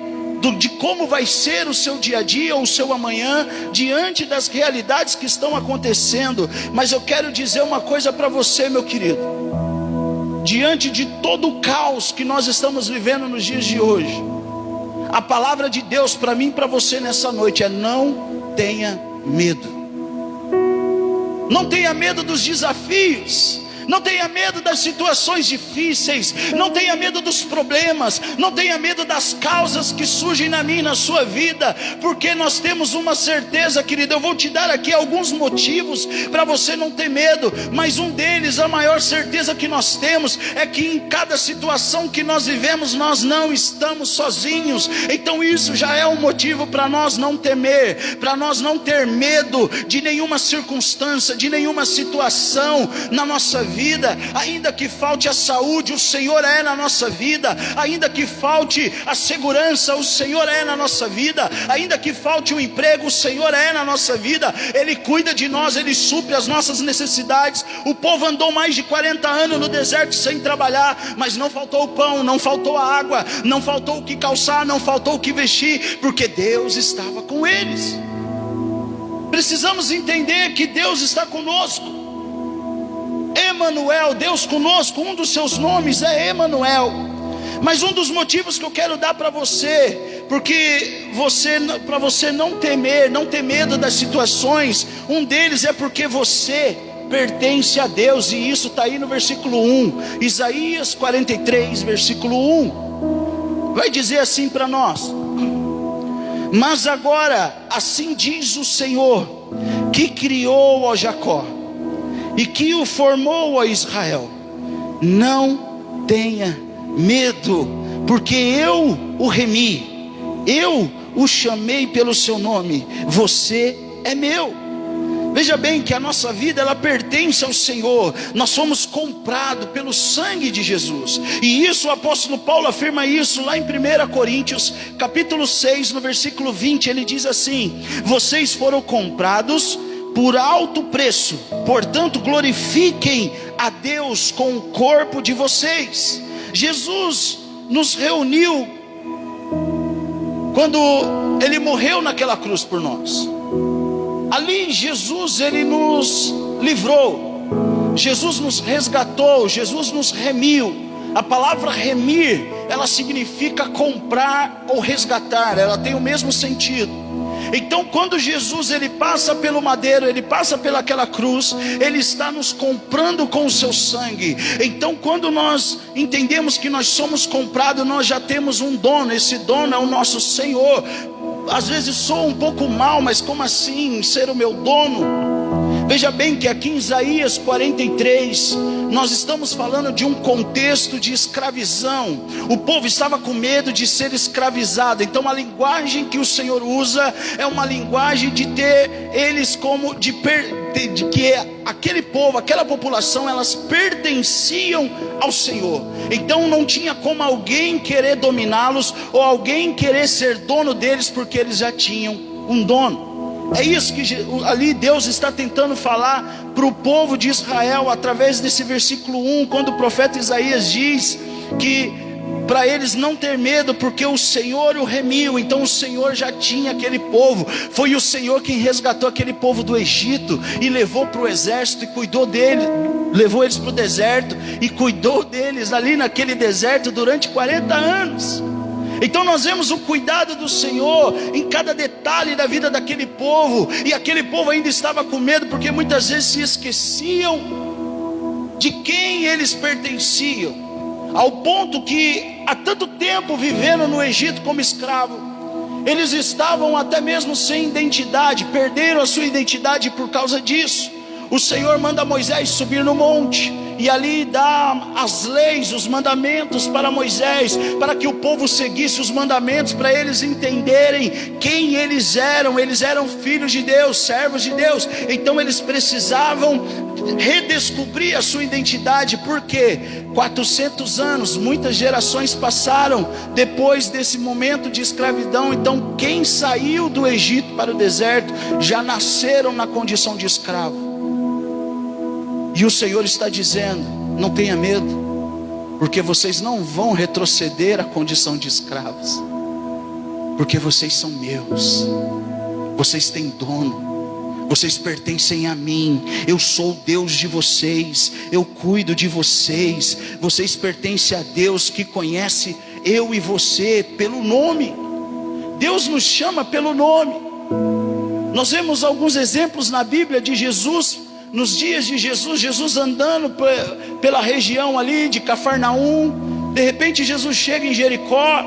de como vai ser o seu dia a dia ou o seu amanhã, diante das realidades que estão acontecendo. Mas eu quero dizer uma coisa para você, meu querido. Diante de todo o caos que nós estamos vivendo nos dias de hoje, a palavra de Deus para mim e para você nessa noite é: não tenha medo. Não tenha medo dos desafios, não tenha medo das situações difíceis, não tenha medo dos problemas, não tenha medo das causas que surgem na minha e na sua vida, porque nós temos uma certeza, querido. Eu vou te dar aqui alguns motivos para você não ter medo, mas um deles, a maior certeza que nós temos, é que em cada situação que nós vivemos, nós não estamos sozinhos. Então isso já é um motivo para nós não temer, para nós não ter medo de nenhuma circunstância, de nenhuma situação na nossa vida. Ainda que falte a saúde, o Senhor é na nossa vida. Ainda que falte a segurança, o Senhor é na nossa vida. Ainda que falte o emprego, o Senhor é na nossa vida. Ele cuida de nós, Ele supre as nossas necessidades. O povo andou mais de 40 anos no deserto sem trabalhar, mas não faltou o pão, não faltou a água, não faltou o que calçar, não faltou o que vestir, porque Deus estava com eles. Precisamos entender que Deus está conosco. Emanuel, Deus conosco, um dos seus nomes é Emanuel. Mas um dos motivos que eu quero dar para você, porque para você não temer, não ter medo das situações, um deles é porque você pertence a Deus, e isso está aí no versículo 1, Isaías 43, versículo 1, vai dizer assim para nós: mas agora, assim diz o Senhor, que criou a Jacó e que o formou a Israel: não tenha medo, porque eu o remi, eu o chamei pelo seu nome, você é meu. Veja bem que a nossa vida, ela pertence ao Senhor. Nós somos comprados pelo sangue de Jesus, e isso o apóstolo Paulo afirma isso lá em 1 Coríntios capítulo 6, no versículo 20, ele diz assim: vocês foram comprados por alto preço, portanto glorifiquem a Deus com o corpo de vocês. Jesus nos reuniu quando Ele morreu naquela cruz por nós. Ali Jesus, Ele nos livrou. Jesus nos resgatou, Jesus nos remiu. A palavra remir, ela significa comprar ou resgatar, ela tem o mesmo sentido. Então quando Jesus ele passa pelo madeiro, ele passa pelaquela cruz, ele está nos comprando com o seu sangue. Então quando nós entendemos que nós somos comprados, nós já temos um dono, esse dono é o nosso Senhor. Às vezes sou um pouco mal, mas como assim ser o meu dono? Veja bem que aqui em Isaías 43, nós estamos falando de um contexto de escravidão. O povo estava com medo de ser escravizado. Então a linguagem que o Senhor usa é uma linguagem de ter eles como de que aquele povo, aquela população, elas pertenciam ao Senhor. Então não tinha como alguém querer dominá-los ou alguém querer ser dono deles, porque eles já tinham um dono. É isso que ali Deus está tentando falar para o povo de Israel através desse versículo 1, quando o profeta Isaías diz que para eles não ter medo, porque o Senhor o remiu. Então o Senhor já tinha aquele povo, foi o Senhor quem resgatou aquele povo do Egito e levou para o exército e cuidou dele, levou eles para o deserto e cuidou deles ali naquele deserto durante 40 anos. Então nós vemos o cuidado do Senhor em cada detalhe da vida daquele povo. E aquele povo ainda estava com medo, porque muitas vezes se esqueciam de quem eles pertenciam, ao ponto que há tanto tempo vivendo no Egito como escravo, eles estavam até mesmo sem identidade, perderam a sua identidade por causa disso. O Senhor manda Moisés subir no monte e ali dá as leis, os mandamentos para Moisés, para que o povo seguisse os mandamentos, para eles entenderem quem eles eram filhos de Deus, servos de Deus. Então eles precisavam redescobrir a sua identidade, porque 400 anos, muitas gerações passaram depois desse momento de escravidão. Então quem saiu do Egito para o deserto, já nasceram na condição de escravo. E o Senhor está dizendo: não tenha medo, porque vocês não vão retroceder à condição de escravos, porque vocês são meus, vocês têm dono, vocês pertencem a mim. Eu sou o Deus de vocês, eu cuido de vocês. Vocês pertencem a Deus que conhece eu e você pelo nome. Deus nos chama pelo nome. Nós vemos alguns exemplos na Bíblia de Jesus. Nos dias de Jesus, Jesus andando pela região ali de Cafarnaum, de repente Jesus chega em Jericó,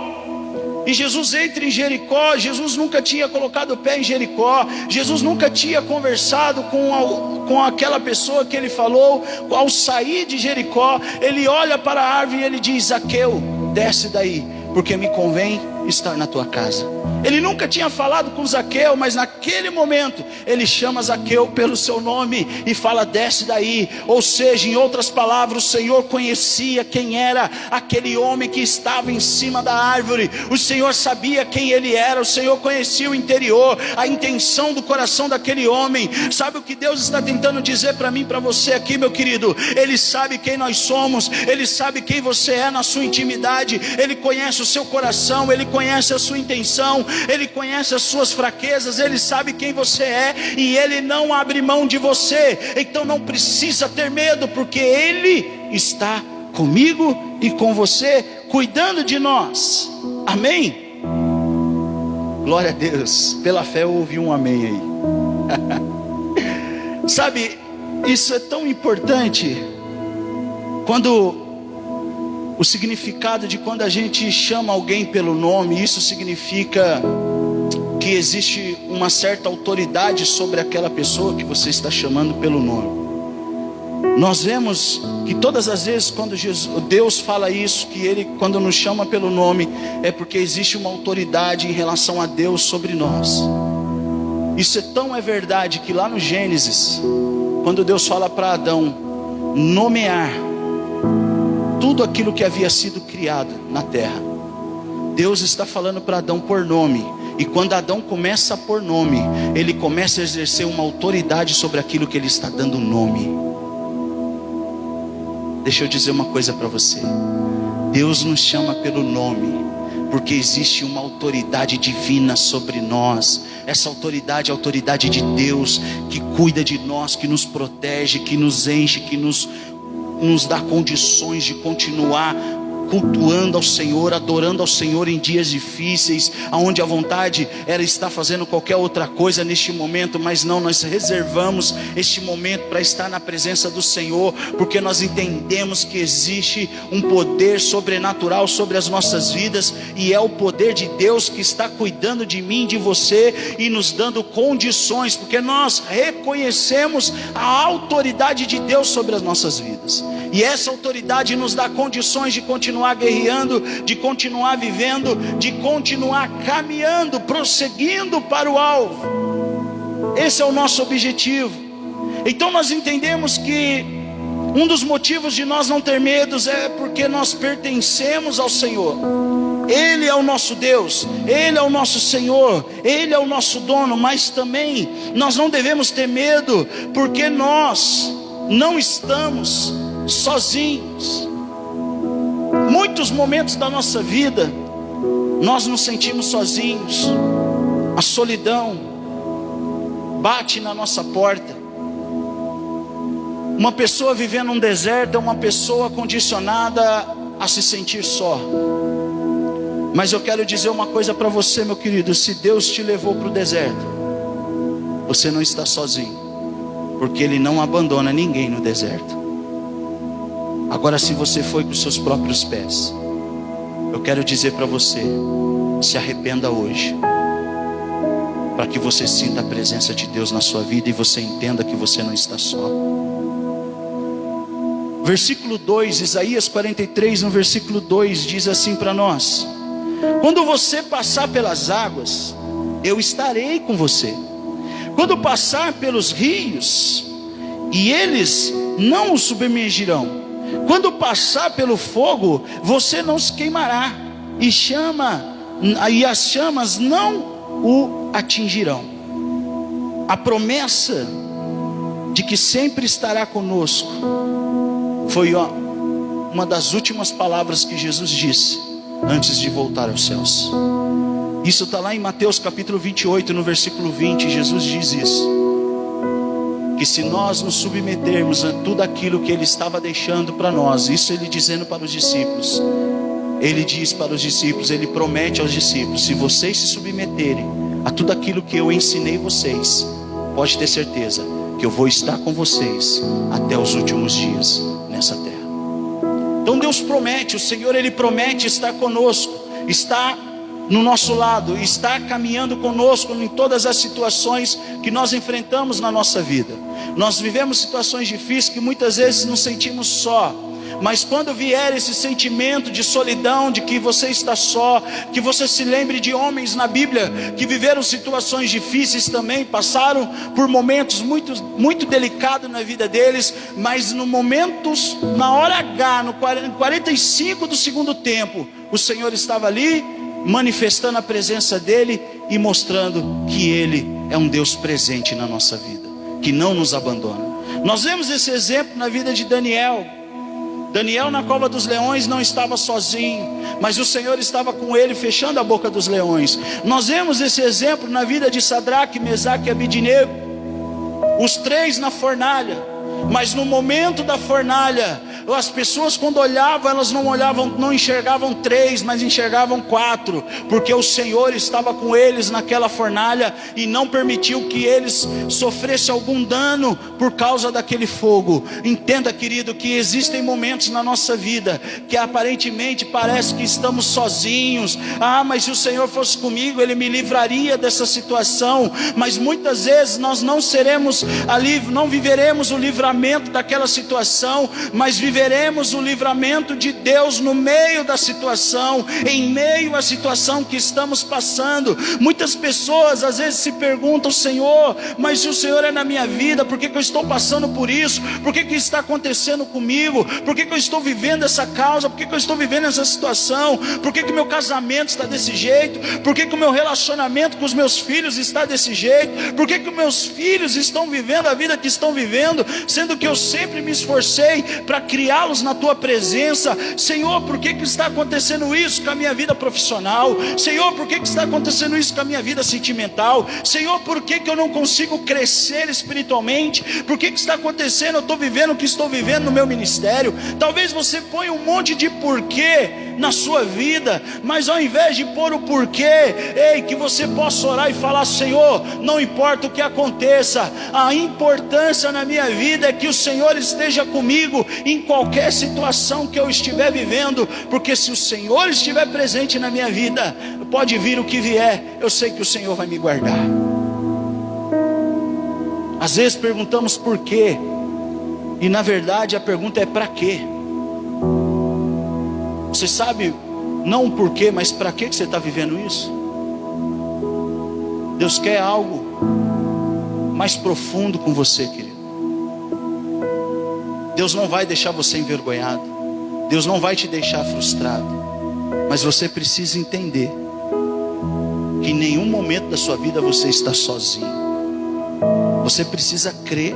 e Jesus entra em Jericó. Jesus nunca tinha colocado o pé em Jericó, Jesus nunca tinha conversado com aquela pessoa que ele falou. Ao sair de Jericó, ele olha para a árvore e ele diz: Zaqueu, desce daí, porque me convém estar na tua casa. Ele nunca tinha falado com Zaqueu, mas naquele momento ele chama Zaqueu pelo seu nome e fala: desce daí. Ou seja, em outras palavras, o Senhor conhecia quem era aquele homem que estava em cima da árvore. O Senhor sabia quem ele era, o Senhor conhecia o interior, a intenção do coração daquele homem. Sabe o que Deus está tentando dizer para mim, para você aqui, meu querido? Ele sabe quem nós somos, ele sabe quem você é na sua intimidade, ele conhece o seu coração, ele conhece a sua intenção, ele conhece as suas fraquezas, ele sabe quem você é e ele não abre mão de você. Então não precisa ter medo, porque ele está comigo e com você, cuidando de nós. Amém? Glória a Deus. Pela fé eu ouvi um amém aí. Sabe, isso é tão importante. Quando o significado de quando a gente chama alguém pelo nome, isso significa que existe uma certa autoridade sobre aquela pessoa que você está chamando pelo nome. Nós vemos que todas as vezes quando Deus fala isso, que Ele quando nos chama pelo nome, é porque existe uma autoridade em relação a Deus sobre nós. Isso é tão verdade que lá no Gênesis, quando Deus fala para Adão nomear tudo aquilo que havia sido criado na terra, Deus está falando para Adão por nome. E quando Adão começa a pôr nome, ele começa a exercer uma autoridade sobre aquilo que ele está dando nome. Deixa eu dizer uma coisa para você: Deus nos chama pelo nome, Porque existe uma autoridade divina sobre nós. Essa autoridade é a autoridade de Deus, que cuida de nós, que nos protege, que nos enche, que nos dá condições de continuar cultuando ao Senhor, adorando ao Senhor em dias difíceis, aonde a vontade era estar fazendo qualquer outra coisa neste momento, mas não, nós reservamos este momento para estar na presença do Senhor, porque nós entendemos que existe um poder sobrenatural sobre as nossas vidas, e é o poder de Deus que está cuidando de mim, de você, e nos dando condições, porque nós reconhecemos a autoridade de Deus sobre as nossas vidas, e essa autoridade nos dá condições de continuar guerreando, de continuar vivendo, de continuar caminhando, prosseguindo para o alvo. Esse é o nosso objetivo. Então nós entendemos que um dos motivos de nós não ter medos é porque nós pertencemos ao Senhor. Ele é o nosso Deus, Ele é o nosso Senhor, Ele é o nosso dono. Mas também nós não devemos ter medo, porque nós não estamos sozinhos. Muitos momentos da nossa vida nós nos sentimos sozinhos. A solidão bate na nossa porta. Uma pessoa vivendo um deserto é uma pessoa condicionada a se sentir só. Mas eu quero dizer uma coisa para você, meu querido: se Deus te levou para o deserto, você não está sozinho, porque Ele não abandona ninguém no deserto. Agora, se você foi com os seus próprios pés, eu quero dizer para você: se arrependa hoje, para que você sinta a presença de Deus na sua vida e você entenda que você não está só. Versículo 2, Isaías 43, no versículo 2, diz assim para nós: quando você passar pelas águas, eu estarei com você. Quando passar pelos rios, e eles não o submergirão. Quando passar pelo fogo, você não se queimará, e as chamas não o atingirão. A promessa de que sempre estará conosco foi uma das últimas palavras que Jesus disse antes de voltar aos céus. Isso está lá em Mateus capítulo 28, no versículo 20. Jesus diz isso, que se nós nos submetermos a tudo aquilo que Ele estava deixando para nós, isso Ele dizendo para os discípulos, Ele diz para os discípulos, Ele promete aos discípulos: se vocês se submeterem a tudo aquilo que eu ensinei vocês, pode ter certeza que eu vou estar com vocês até os últimos dias nessa terra. Então Deus promete, o Senhor Ele promete estar conosco, está no nosso lado, está caminhando conosco em todas as situações que nós enfrentamos na nossa vida. Nós vivemos situações difíceis que muitas vezes nos sentimos só, mas quando vier esse sentimento de solidão, de que você está só, que você se lembre de homens na Bíblia que viveram situações difíceis também, passaram por momentos muito delicados na vida deles, mas na hora H, no 45 do segundo tempo, o Senhor estava ali manifestando a presença dele e mostrando que Ele é um Deus presente na nossa vida, que não nos abandona. Nós vemos esse exemplo na vida de Daniel. Daniel na cova dos leões não estava sozinho, mas o Senhor estava com ele, fechando a boca dos leões. Nós vemos esse exemplo na vida de Sadraque, Mesaque e Abidnego, os três na fornalha. Mas no momento da fornalha, as pessoas quando olhavam, elas não enxergavam 3, mas enxergavam 4, porque o Senhor estava com eles naquela fornalha e não permitiu que eles sofressem algum dano por causa daquele fogo. Entenda, querido, que existem momentos na nossa vida que aparentemente parece que estamos sozinhos. Mas se o Senhor fosse comigo, Ele me livraria dessa situação. Mas muitas vezes nós não seremos ali, não viveremos o livramento daquela situação, mas viveremos o livramento de Deus no meio da situação, em meio à situação que estamos passando. Muitas pessoas às vezes se perguntam: Senhor, mas se o Senhor é na minha vida, por que eu estou passando por isso? Por que está acontecendo comigo? Por que eu estou vivendo essa causa? Por que eu estou vivendo essa situação? Por que meu casamento está desse jeito? Por que o meu relacionamento com os meus filhos está desse jeito? Por que meus filhos estão vivendo a vida que estão vivendo, sendo que eu sempre me esforcei para criar humilhá-los na tua presença. Senhor, por que está acontecendo isso com a minha vida profissional? Senhor, por que está acontecendo isso com a minha vida sentimental? Senhor, por que eu não consigo crescer espiritualmente? Por que está acontecendo? Eu estou vivendo o que estou vivendo no meu ministério. Talvez você ponha um monte de porquê na sua vida, mas ao invés de pôr o porquê, que você possa orar e falar: Senhor, não importa o que aconteça, a importância na minha vida é que o Senhor esteja comigo em qualquer situação que eu estiver vivendo, porque se o Senhor estiver presente na minha vida, pode vir o que vier, eu sei que o Senhor vai me guardar. Às vezes perguntamos por quê, e na verdade a pergunta é para quê. Você sabe, não o porquê, mas para que você está vivendo isso? Deus quer algo mais profundo com você, querido. Deus não vai deixar você envergonhado, Deus não vai te deixar frustrado, mas você precisa entender que em nenhum momento da sua vida você está sozinho. Você precisa crer,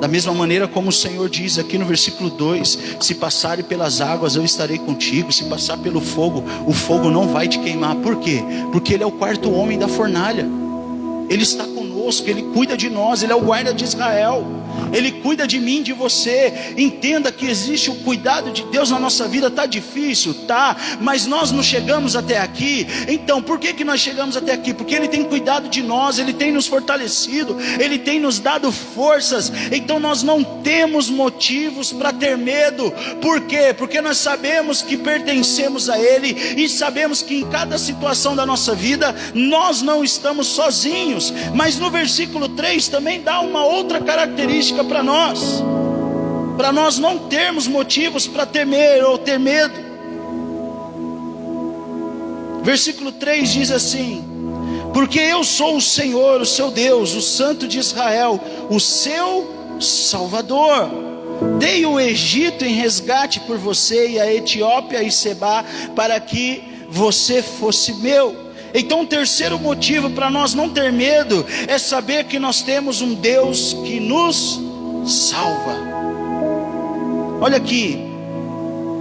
da mesma maneira como o Senhor diz aqui no versículo 2: se passarem pelas águas, eu estarei contigo. Se passar pelo fogo, o fogo não vai te queimar. Por quê? Porque Ele é o quarto homem da fornalha. Ele está conosco, Ele cuida de nós, Ele é o guarda de Israel. Ele cuida de mim, de você. Entenda que existe o cuidado de Deus na nossa vida. Está difícil, tá, mas nós não chegamos até aqui. Então por que nós chegamos até aqui? Porque Ele tem cuidado de nós, Ele tem nos fortalecido, Ele tem nos dado forças. Então nós não temos motivos para ter medo. Por quê? Porque nós sabemos que pertencemos a Ele, e sabemos que em cada situação da nossa vida nós não estamos sozinhos. Mas no versículo 3 também dá uma outra característica para nós não termos motivos para temer ou ter medo. Versículo 3 diz assim: porque eu sou o Senhor, o seu Deus, o Santo de Israel, o seu Salvador. Dei o Egito em resgate por você, e a Etiópia e Sebá, para que você fosse meu. Então o terceiro motivo para nós não ter medo é saber que nós temos um Deus que nos salva. Olha aqui: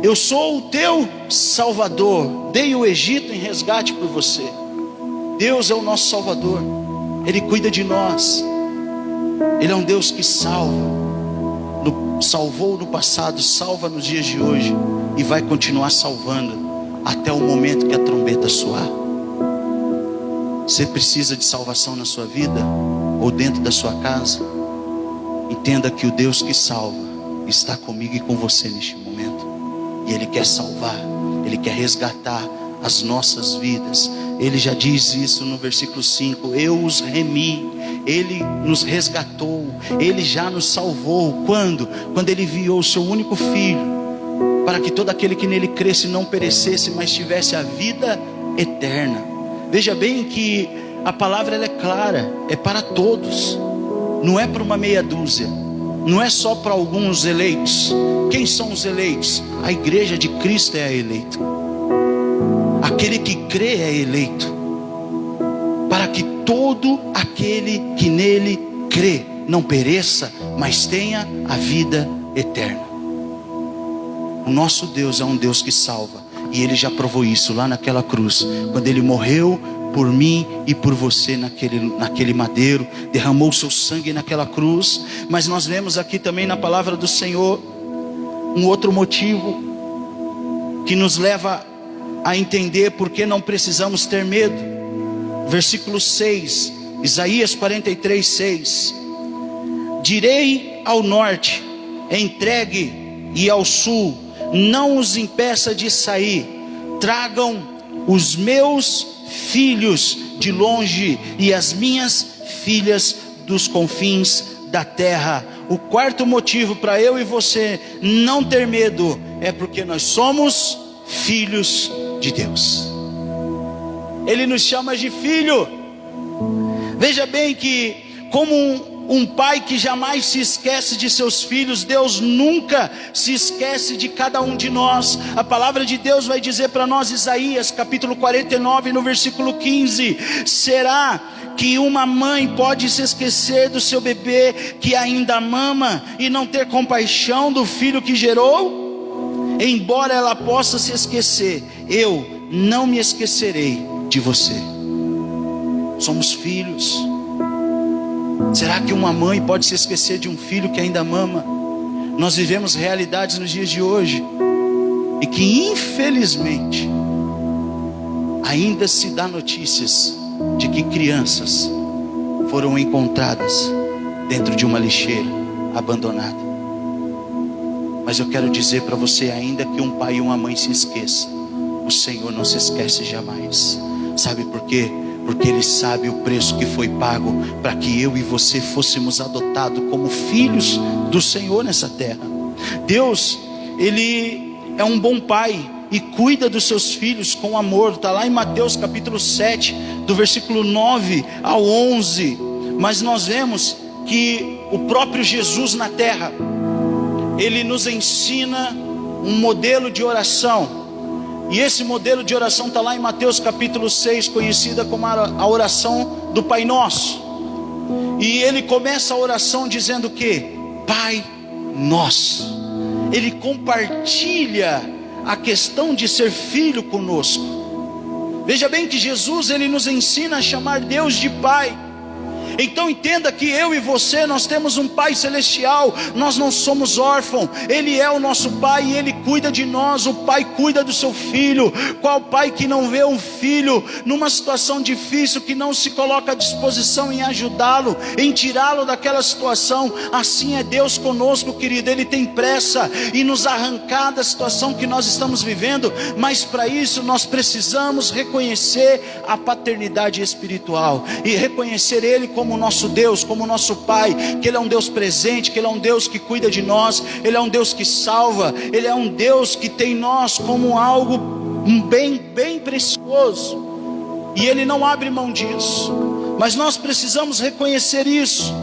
eu sou o teu Salvador, dei o Egito em resgate por você. Deus é o nosso Salvador, Ele cuida de nós, Ele é um Deus que salva. Salvou no passado, salva nos dias de hoje, e vai continuar salvando até o momento que a trombeta soar. Você precisa de salvação na sua vida ou dentro da sua casa? Entenda que o Deus que salva está comigo e com você neste momento, e Ele quer salvar, Ele quer resgatar as nossas vidas. Ele já diz isso no versículo 5: eu os remi. Ele nos resgatou, Ele já nos salvou. Quando? Quando Ele enviou o seu único Filho, para que todo aquele que nele cresce não perecesse, mas tivesse a vida eterna. Veja bem que a palavra ela é clara, é para todos, não é para uma meia dúzia, não é só para alguns eleitos. Quem são os eleitos? A igreja de Cristo é a eleita. Aquele que crê é eleito, para que todo aquele que nele crê não pereça, mas tenha a vida eterna. O nosso Deus é um Deus que salva, e Ele já provou isso lá naquela cruz, quando Ele morreu por mim e por você naquele madeiro, derramou o seu sangue naquela cruz. Mas nós vemos aqui também na palavra do Senhor um outro motivo que nos leva a entender por que não precisamos ter medo. Versículo 6, Isaías 43:6: direi ao norte, entregue, e ao sul, não os impeça de sair. Tragam os meus filhos de longe e as minhas filhas dos confins da terra. O quarto motivo para eu e você não ter medo é porque nós somos filhos de Deus. Ele nos chama de filho. Veja bem que, como um pai que jamais se esquece de seus filhos, Deus nunca se esquece de cada um de nós. A palavra de Deus vai dizer para nós, Isaías capítulo 49 no versículo 15: será que uma mãe pode se esquecer do seu bebê que ainda mama e não ter compaixão do filho que gerou? Embora ela possa se esquecer, eu não me esquecerei de você. Somos filhos. Será que uma mãe pode se esquecer de um filho que ainda mama? Nós vivemos realidades nos dias de hoje e que infelizmente ainda se dá notícias de que crianças foram encontradas dentro de uma lixeira, abandonada. Mas eu quero dizer para você, ainda que um pai e uma mãe se esqueçam, o Senhor não se esquece jamais. Sabe por quê? Porque Ele sabe o preço que foi pago para que eu e você fôssemos adotados como filhos do Senhor nessa terra. Deus, Ele é um bom pai e cuida dos seus filhos com amor. Está lá em Mateus capítulo 7, do versículo 9 ao 11. Mas nós vemos que o próprio Jesus na terra, Ele nos ensina um modelo de oração. E esse modelo de oração está lá em Mateus capítulo 6, conhecida como a oração do Pai Nosso. E ele começa a oração dizendo que Pai Nosso. Ele compartilha a questão de ser filho conosco. Veja bem que Jesus, ele nos ensina a chamar Deus de Pai. Então entenda que eu e você, nós temos um Pai celestial. Nós não somos órfãos. Ele é o nosso Pai e Ele cuida de nós. O Pai cuida do seu filho. Qual pai que não vê um filho numa situação difícil, que não se coloca à disposição em ajudá-lo, em tirá-lo daquela situação? Assim é Deus conosco, querido. Ele tem pressa em nos arrancar da situação que nós estamos vivendo. Mas para isso nós precisamos reconhecer a paternidade espiritual e reconhecer Ele como nosso Deus, como nosso Pai, que Ele é um Deus presente, que Ele é um Deus que cuida de nós, Ele é um Deus que salva, Ele é um Deus que tem nós como algo, um bem bem precioso, e Ele não abre mão disso. Mas nós precisamos reconhecer isso.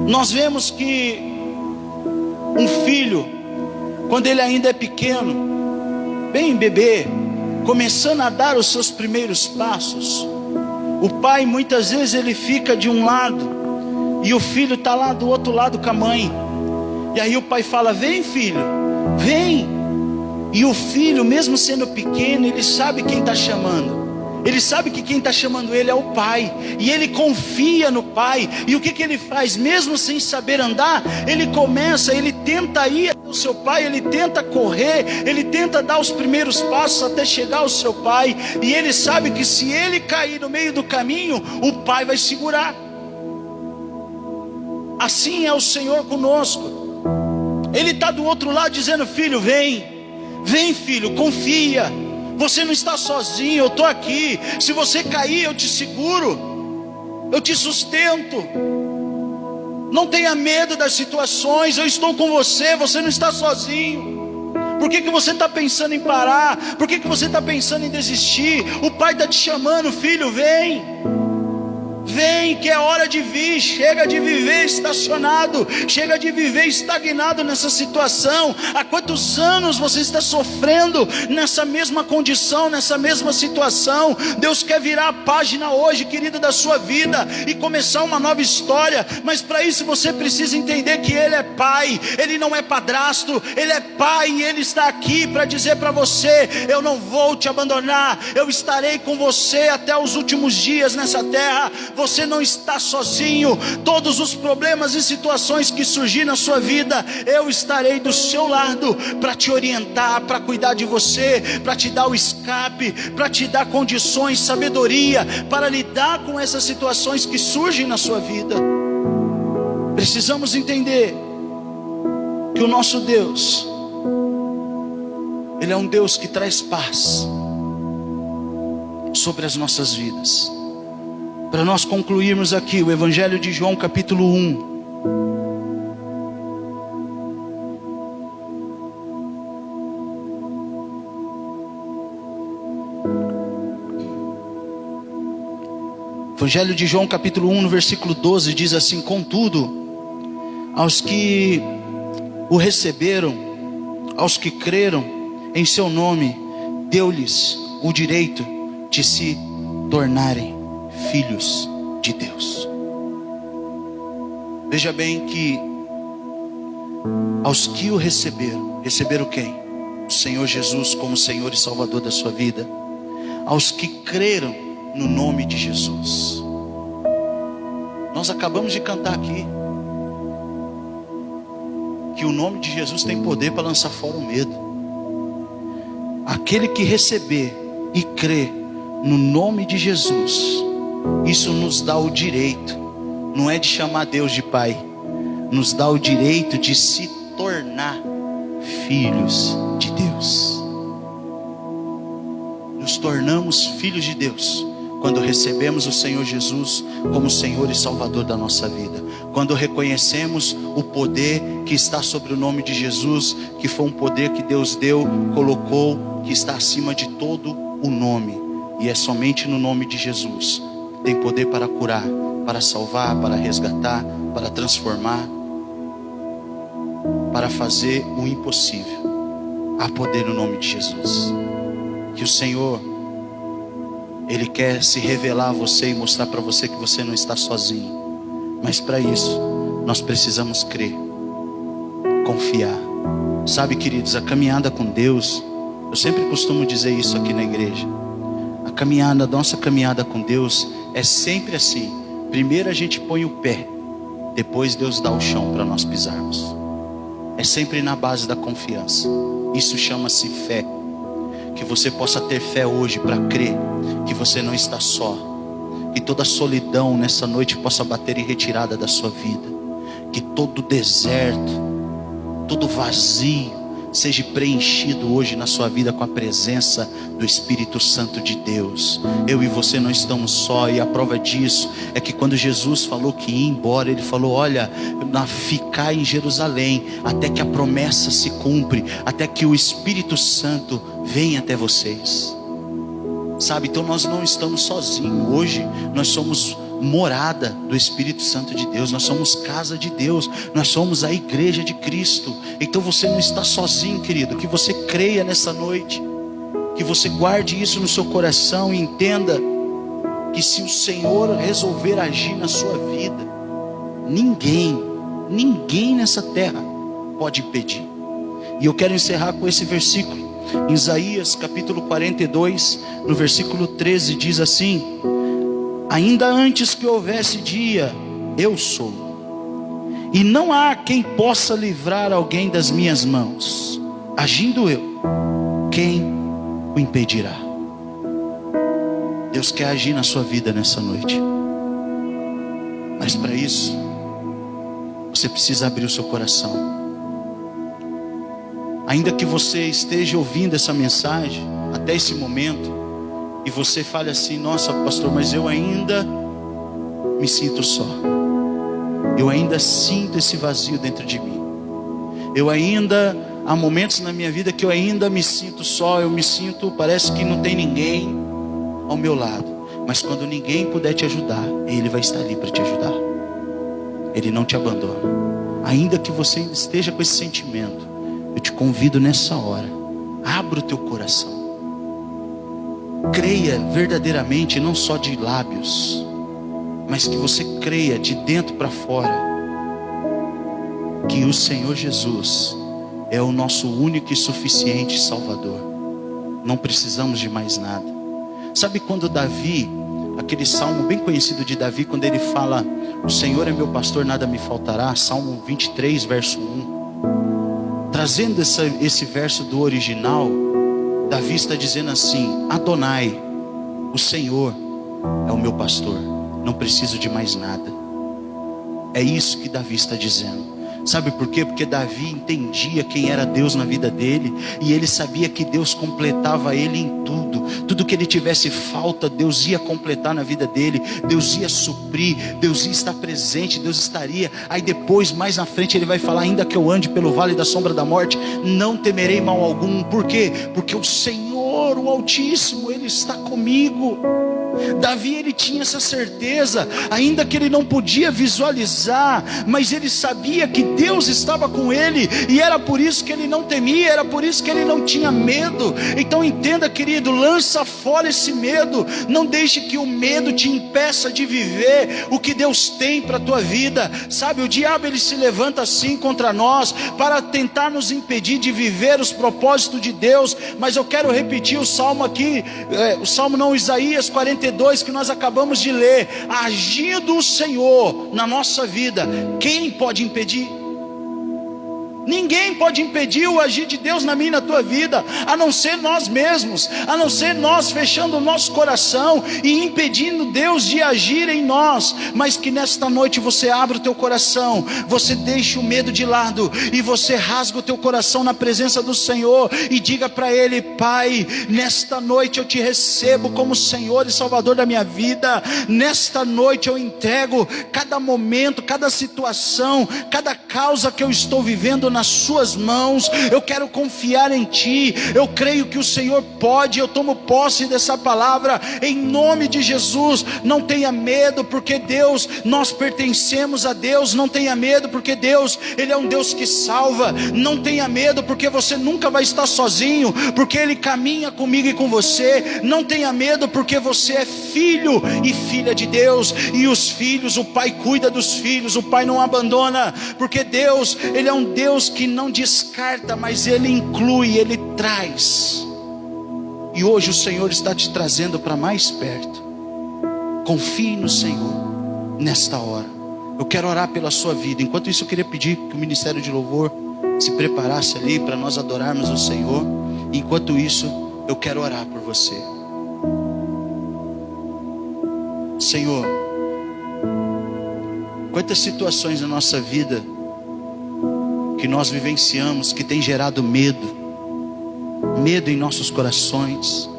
Nós vemos que um filho, quando ele ainda é pequeno, bem bebê, começando a dar os seus primeiros passos, o pai muitas vezes ele fica de um lado e o filho está lá do outro lado com a mãe. E aí o pai fala: vem filho, vem. E o filho, mesmo sendo pequeno, ele sabe quem está chamando. Ele sabe que quem está chamando ele é o pai. E ele confia no pai. E o que ele faz? Mesmo sem saber andar, ele tenta ir até o seu pai. Ele tenta correr. Ele tenta dar os primeiros passos até chegar ao seu pai. E ele sabe que se ele cair no meio do caminho, o pai vai segurar. Assim é o Senhor conosco. Ele está do outro lado dizendo: filho, vem. Vem filho, confia. Você não está sozinho, eu estou aqui. Se você cair, eu te seguro, eu te sustento. Não tenha medo das situações, eu estou com você. Você não está sozinho. Por que você está pensando em parar? Por que você está pensando em desistir? O pai está te chamando: filho, vem. Vem, que é hora de vir. Chega de viver estacionado, chega de viver estagnado nessa situação. Há quantos anos você está sofrendo nessa mesma condição, nessa mesma situação? Deus quer virar a página hoje, querido, da sua vida e começar uma nova história. Mas para isso você precisa entender que Ele é pai. Ele não é padrasto, Ele é pai. E Ele está aqui para dizer para você: eu não vou te abandonar, eu estarei com você até os últimos dias nessa terra. Você não está sozinho. Todos os problemas e situações que surgirem na sua vida, eu estarei do seu lado para te orientar, para cuidar de você, para te dar o escape, para te dar condições, sabedoria para lidar com essas situações que surgem na sua vida. Precisamos entender que o nosso Deus, Ele é um Deus que traz paz sobre as nossas vidas. Para nós concluirmos aqui o Evangelho de João capítulo 1. Evangelho de João capítulo 1, no versículo 12, diz assim: contudo, aos que o receberam, aos que creram em seu nome, deu-lhes o direito de se tornarem filhos de Deus. Veja bem que aos que o receberam quem? O Senhor Jesus como Senhor e Salvador da sua vida. Aos que creram no nome de Jesus. Nós acabamos de cantar aqui que o nome de Jesus tem poder para lançar fora o medo. Aquele que receber e crer no nome de Jesus, isso nos dá o direito, não é de chamar Deus de Pai, nos dá o direito de se tornar filhos de Deus. Nos tornamos filhos de Deus quando recebemos o Senhor Jesus como Senhor e Salvador da nossa vida. Quando reconhecemos o poder que está sobre o nome de Jesus, que foi um poder que Deus deu, colocou, que está acima de todo o nome. E é somente no nome de Jesus que tem poder para curar, para salvar, para resgatar, para transformar, para fazer o impossível. Há poder no nome de Jesus. Que o Senhor, Ele quer se revelar a você e mostrar para você que você não está sozinho. Mas para isso, nós precisamos crer, confiar. Sabe, queridos, a caminhada com Deus, eu sempre costumo dizer isso aqui na igreja. A nossa caminhada com Deus é sempre assim. Primeiro a gente põe o pé, depois Deus dá o chão para nós pisarmos. É sempre na base da confiança. Isso chama-se fé. Que você possa ter fé hoje para crer que você não está só. Que toda solidão nessa noite possa bater em retirada da sua vida. Que todo deserto, todo vazio seja preenchido hoje na sua vida com a presença do Espírito Santo de Deus. Eu e você não estamos só, e a prova disso é que quando Jesus falou que ia embora, Ele falou: olha, ficai em Jerusalém até que a promessa se cumpre, até que o Espírito Santo venha até vocês. Sabe, então nós não estamos sozinhos. Hoje nós somos morada do Espírito Santo de Deus. Nós somos casa de Deus. Nós somos a igreja de Cristo. Então você não está sozinho, querido. Que você creia nessa noite, que você guarde isso no seu coração e entenda que se o Senhor resolver agir na sua vida, ninguém nessa terra pode impedir. E eu quero encerrar com esse versículo. Em Isaías capítulo 42, no versículo 13, diz assim: ainda antes que houvesse dia, eu sou, e não há quem possa livrar alguém das minhas mãos. Agindo eu, quem o impedirá? Deus quer agir na sua vida nessa noite, mas para isso você precisa abrir o seu coração. Ainda que você esteja ouvindo essa mensagem até esse momento e você fale assim: nossa, pastor, mas eu ainda me sinto só, eu ainda sinto esse vazio dentro de mim, há momentos na minha vida que eu ainda me sinto só, parece que não tem ninguém ao meu lado. Mas quando ninguém puder te ajudar, Ele vai estar ali para te ajudar. Ele não te abandona. Ainda que você esteja com esse sentimento, eu te convido nessa hora, abra o teu coração, creia verdadeiramente, não só de lábios, mas que você creia de dentro para fora, que o Senhor Jesus é o nosso único e suficiente Salvador. Não precisamos de mais nada. Sabe quando Davi, aquele salmo bem conhecido de Davi, quando ele fala: o Senhor é meu pastor, nada me faltará, Salmo 23, verso 1. Trazendo esse verso do original, Davi está dizendo assim: Adonai, o Senhor é o meu pastor, não preciso de mais nada. É isso que Davi está dizendo. Sabe por quê? Porque Davi entendia quem era Deus na vida dele, e ele sabia que Deus completava ele em tudo. Tudo que ele tivesse falta, Deus ia completar na vida dele, Deus ia suprir, Deus ia estar presente, Deus estaria. Aí depois, mais na frente, ele vai falar: ainda que eu ande pelo vale da sombra da morte, não temerei mal algum. Por quê? Porque o Senhor, o Altíssimo, Ele está comigo. Davi, ele tinha essa certeza, ainda que ele não podia visualizar, mas ele sabia que Deus estava com ele, e era por isso que ele não temia, era por isso que ele não tinha medo. Então entenda, querido, lança fora esse medo, não deixe que o medo te impeça de viver o que Deus tem para a tua vida. Sabe, o diabo, ele se levanta assim contra nós, para tentar nos impedir de viver os propósitos de Deus. Mas eu quero repetir o salmo aqui, Isaías 42, que nós acabamos de ler. Agindo o Senhor na nossa vida, quem pode impedir? Ninguém pode impedir o agir de Deus na minha e na tua vida, a não ser nós mesmos, a não ser nós fechando o nosso coração e impedindo Deus de agir em nós. Mas que nesta noite você abra o teu coração, você deixe o medo de lado e você rasga o teu coração na presença do Senhor e diga para Ele: Pai, nesta noite eu te recebo como Senhor e Salvador da minha vida. Nesta noite eu entrego cada momento, cada situação, cada causa que eu estou vivendo nas suas mãos. Eu quero confiar em Ti, eu creio que o Senhor pode, eu tomo posse dessa palavra em nome de Jesus. Não tenha medo, porque Deus, nós pertencemos a Deus. Não tenha medo, porque Deus, Ele é um Deus que salva. Não tenha medo, porque você nunca vai estar sozinho, porque Ele caminha comigo e com você. Não tenha medo, porque você é filho e filha de Deus, e os filhos, o Pai cuida dos filhos, o Pai não abandona, porque Deus, Ele é um Deus que não descarta, mas Ele inclui, Ele traz. E hoje o Senhor está te trazendo para mais perto. Confie no Senhor nesta hora. Eu quero orar pela sua vida. Enquanto isso, eu queria pedir que o Ministério de Louvor se preparasse ali para nós adorarmos o Senhor. Enquanto isso, eu quero orar por você. Senhor, quantas situações na nossa vida que nós vivenciamos, que tem gerado medo em nossos corações,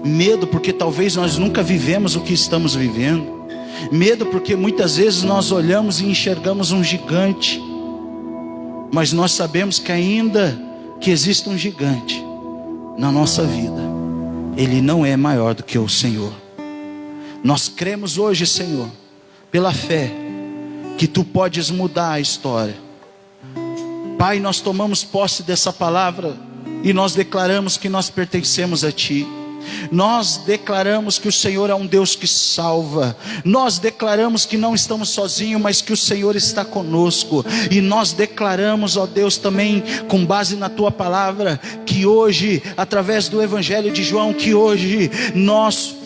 medo porque talvez nós nunca vivemos o que estamos vivendo, medo porque muitas vezes nós olhamos e enxergamos um gigante, mas nós sabemos que ainda que exista um gigante na nossa vida, ele não é maior do que o Senhor. Nós cremos hoje, Senhor, pela fé, que Tu podes mudar a história. Pai, nós tomamos posse dessa palavra e nós declaramos que nós pertencemos a Ti. Nós declaramos que o Senhor é um Deus que salva. Nós declaramos que não estamos sozinhos, mas que o Senhor está conosco. E nós declaramos, ó Deus, também com base na Tua palavra, que hoje, através do Evangelho de João, que hoje nós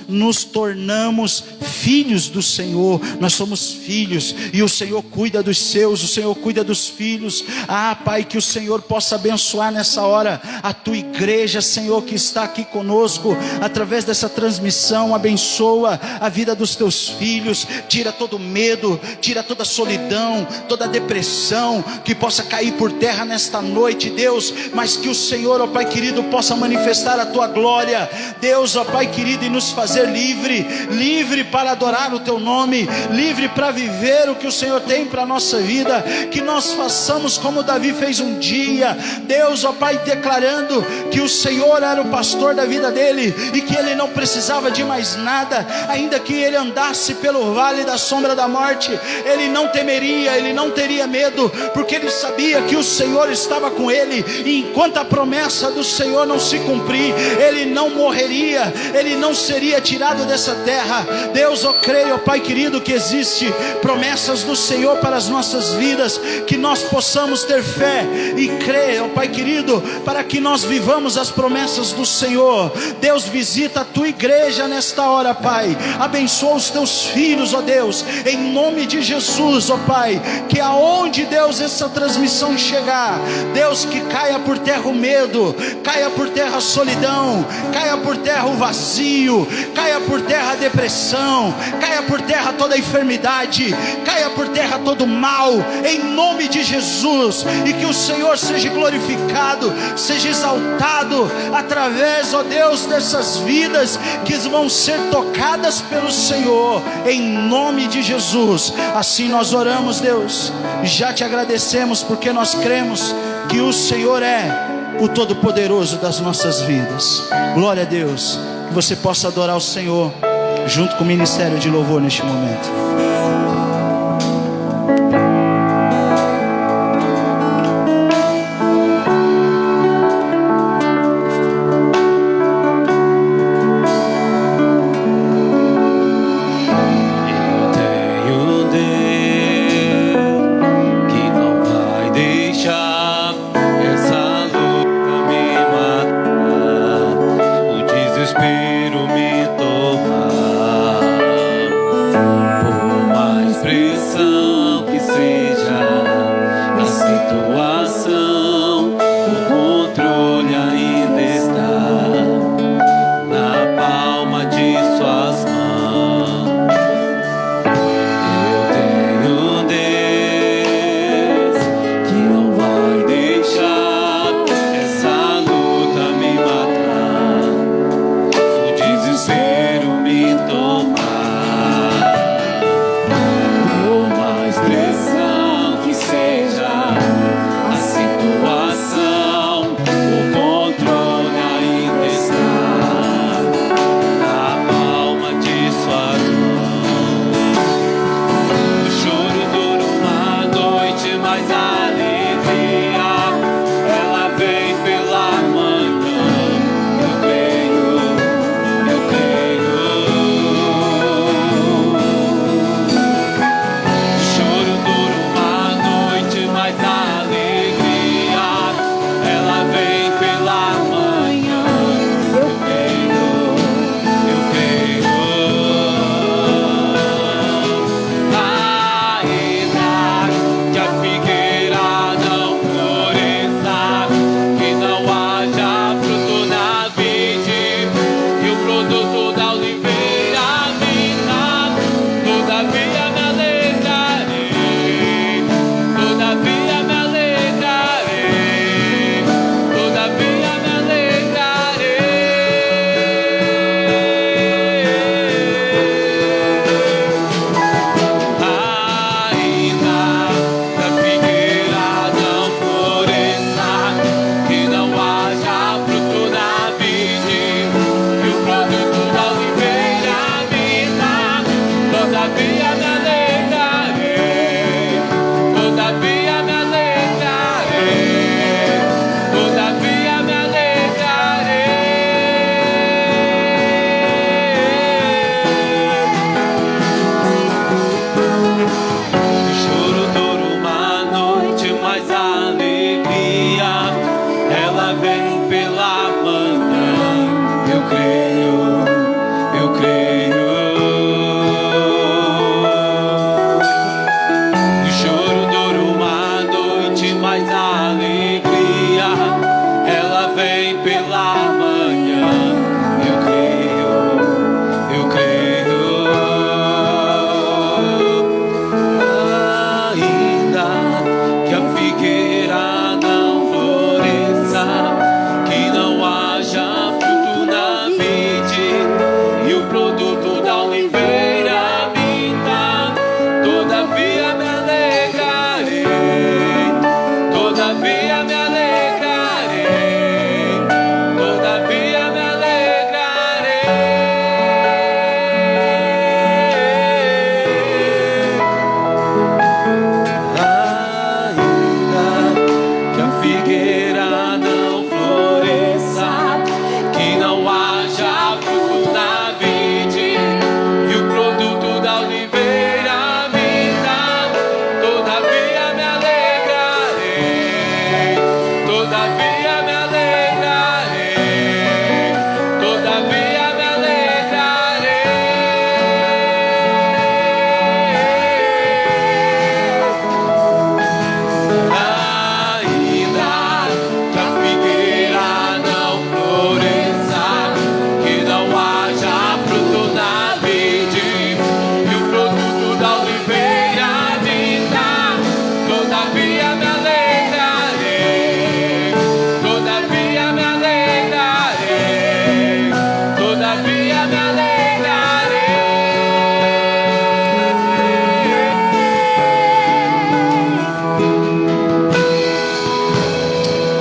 nos tornamos filhos do Senhor. Nós somos filhos e o Senhor cuida dos seus, o Senhor cuida dos filhos. Pai, que o Senhor possa abençoar nessa hora a Tua igreja, Senhor, que está aqui conosco, através dessa transmissão. Abençoa a vida dos Teus filhos, tira todo medo, tira toda solidão, toda depressão, que possa cair por terra nesta noite, Deus, mas que o Senhor, ó Pai querido, possa manifestar a Tua glória, Deus, ó Pai querido, e nos fazer livre para adorar o Teu nome, livre para viver o que o Senhor tem para a nossa vida. Que nós façamos como Davi fez um dia, Deus, ó Pai, declarando que o Senhor era o pastor da vida dele e que ele não precisava de mais nada. Ainda que ele andasse pelo vale da sombra da morte, ele não temeria, ele não teria medo, porque ele sabia que o Senhor estava com ele, e enquanto a promessa do Senhor não se cumprir, ele não morreria, ele não seria tirado dessa terra. Deus, eu creio, Pai querido, que existe promessas do Senhor para as nossas vidas, que nós possamos ter fé e crer, ó Pai querido, para que nós vivamos as promessas do Senhor. Deus, visita a Tua igreja nesta hora, Pai. Abençoa os Teus filhos, ó Deus, em nome de Jesus, ó Pai. Que aonde, Deus, essa transmissão chegar, Deus, que caia por terra o medo, caia por terra a solidão, caia por terra o vazio, caia por terra a depressão, caia por terra toda a enfermidade, caia por terra todo o mal, em nome de Jesus. E que o Senhor seja glorificado, seja exaltado através, ó Deus, dessas vidas que vão ser tocadas pelo Senhor, em nome de Jesus. Assim nós oramos, Deus, já Te agradecemos, porque nós cremos que o Senhor é o Todo-Poderoso das nossas vidas. Glória a Deus. que você possa adorar o Senhor junto com o ministério de louvor neste momento.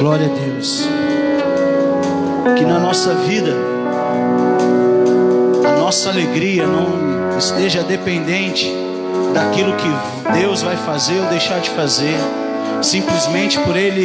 Glória a Deus. Que na nossa vida nossa alegria não esteja dependente daquilo que Deus vai fazer ou deixar de fazer. Simplesmente por Ele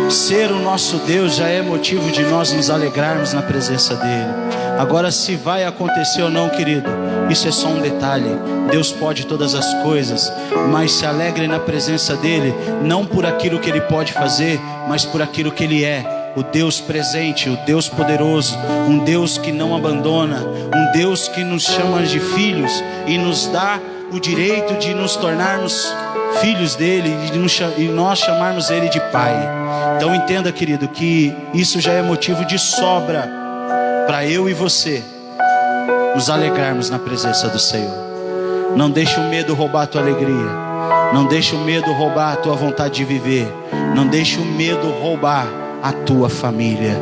ser o nosso Deus já é motivo de nós nos alegrarmos na presença dEle. Agora, se vai acontecer ou não, querido, isso é só um detalhe. Deus pode todas as coisas, mas se alegre na presença dEle, não por aquilo que Ele pode fazer, mas por aquilo que Ele é. O Deus presente, o Deus poderoso, um Deus que não abandona, um Deus que nos chama de filhos e nos dá o direito de nos tornarmos filhos dele e nós chamarmos ele de pai. Então entenda, querido, que isso já é motivo de sobra para eu e você nos alegrarmos na presença do Senhor. Não deixe o medo roubar a tua alegria, não deixe o medo roubar a tua vontade de viver, não deixe o medo roubar a tua família.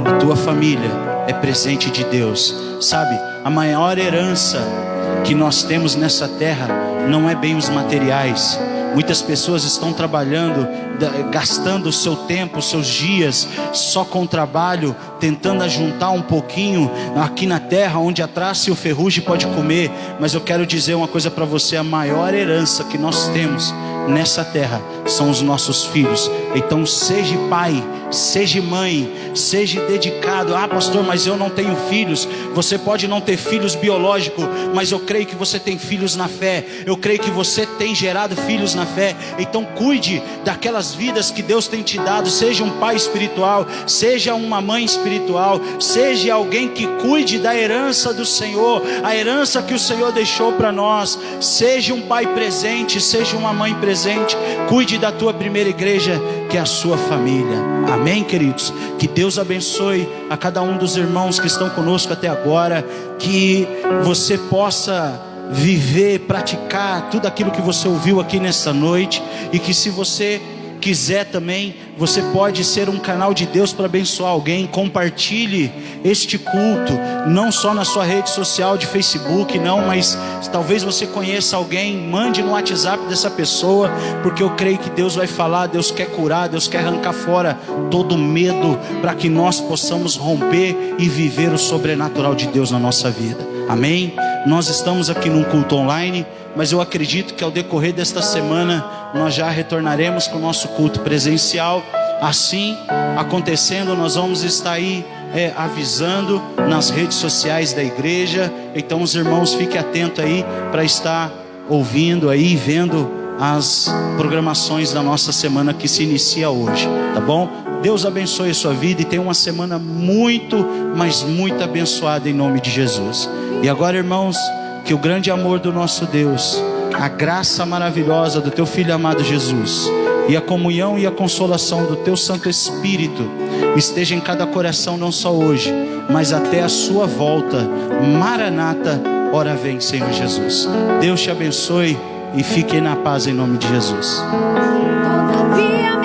A tua família é presente de Deus. Sabe, a maior herança que nós temos nessa terra não é bem os materiais. Muitas pessoas estão trabalhando, gastando o seu tempo, os seus dias só com trabalho, tentando ajuntar um pouquinho aqui na terra, onde a traça e o ferrugem pode comer. Mas eu quero dizer uma coisa para você: a maior herança que nós temos nessa terra são os nossos filhos. Então seja pai, seja mãe, seja dedicado. Ah, pastor, mas eu não tenho filhos. Você pode não ter filhos biológicos, mas eu creio que você tem filhos na fé. Eu creio que você tem gerado filhos na fé. Então cuide daquelas vidas que Deus tem te dado. Seja um pai espiritual, seja uma mãe espiritual, seja alguém que cuide da herança do Senhor, a herança que o Senhor deixou para nós. Seja um pai presente, seja uma mãe presente. Cuide da tua primeira igreja, que é a sua família. Amém, queridos? Que Deus abençoe a cada um dos irmãos que estão conosco até agora. Que você possa viver, praticar tudo aquilo que você ouviu aqui nessa noite. E que, se você quiser também, você pode ser um canal de Deus para abençoar alguém. Compartilhe este culto, não só na sua rede social de Facebook, não, mas talvez você conheça alguém, mande no WhatsApp dessa pessoa, porque eu creio que Deus vai falar. Deus quer curar, Deus quer arrancar fora todo medo, para que nós possamos romper e viver o sobrenatural de Deus na nossa vida. Amém? Nós estamos aqui num culto online, mas eu acredito que ao decorrer desta semana nós já retornaremos com o nosso culto presencial. Assim acontecendo, nós vamos estar aí avisando nas redes sociais da igreja. Então os irmãos fiquem atentos aí para estar ouvindo aí, vendo as programações da nossa semana que se inicia hoje, tá bom? Deus abençoe a sua vida e tenha uma semana muito, mas muito abençoada em nome de Jesus. E agora, irmãos, que o grande amor do nosso Deus, a graça maravilhosa do teu Filho amado Jesus e a comunhão e a consolação do teu Santo Espírito esteja em cada coração, não só hoje, mas até a sua volta. Maranata, ora vem, Senhor Jesus. Deus te abençoe e fique na paz em nome de Jesus. Todavia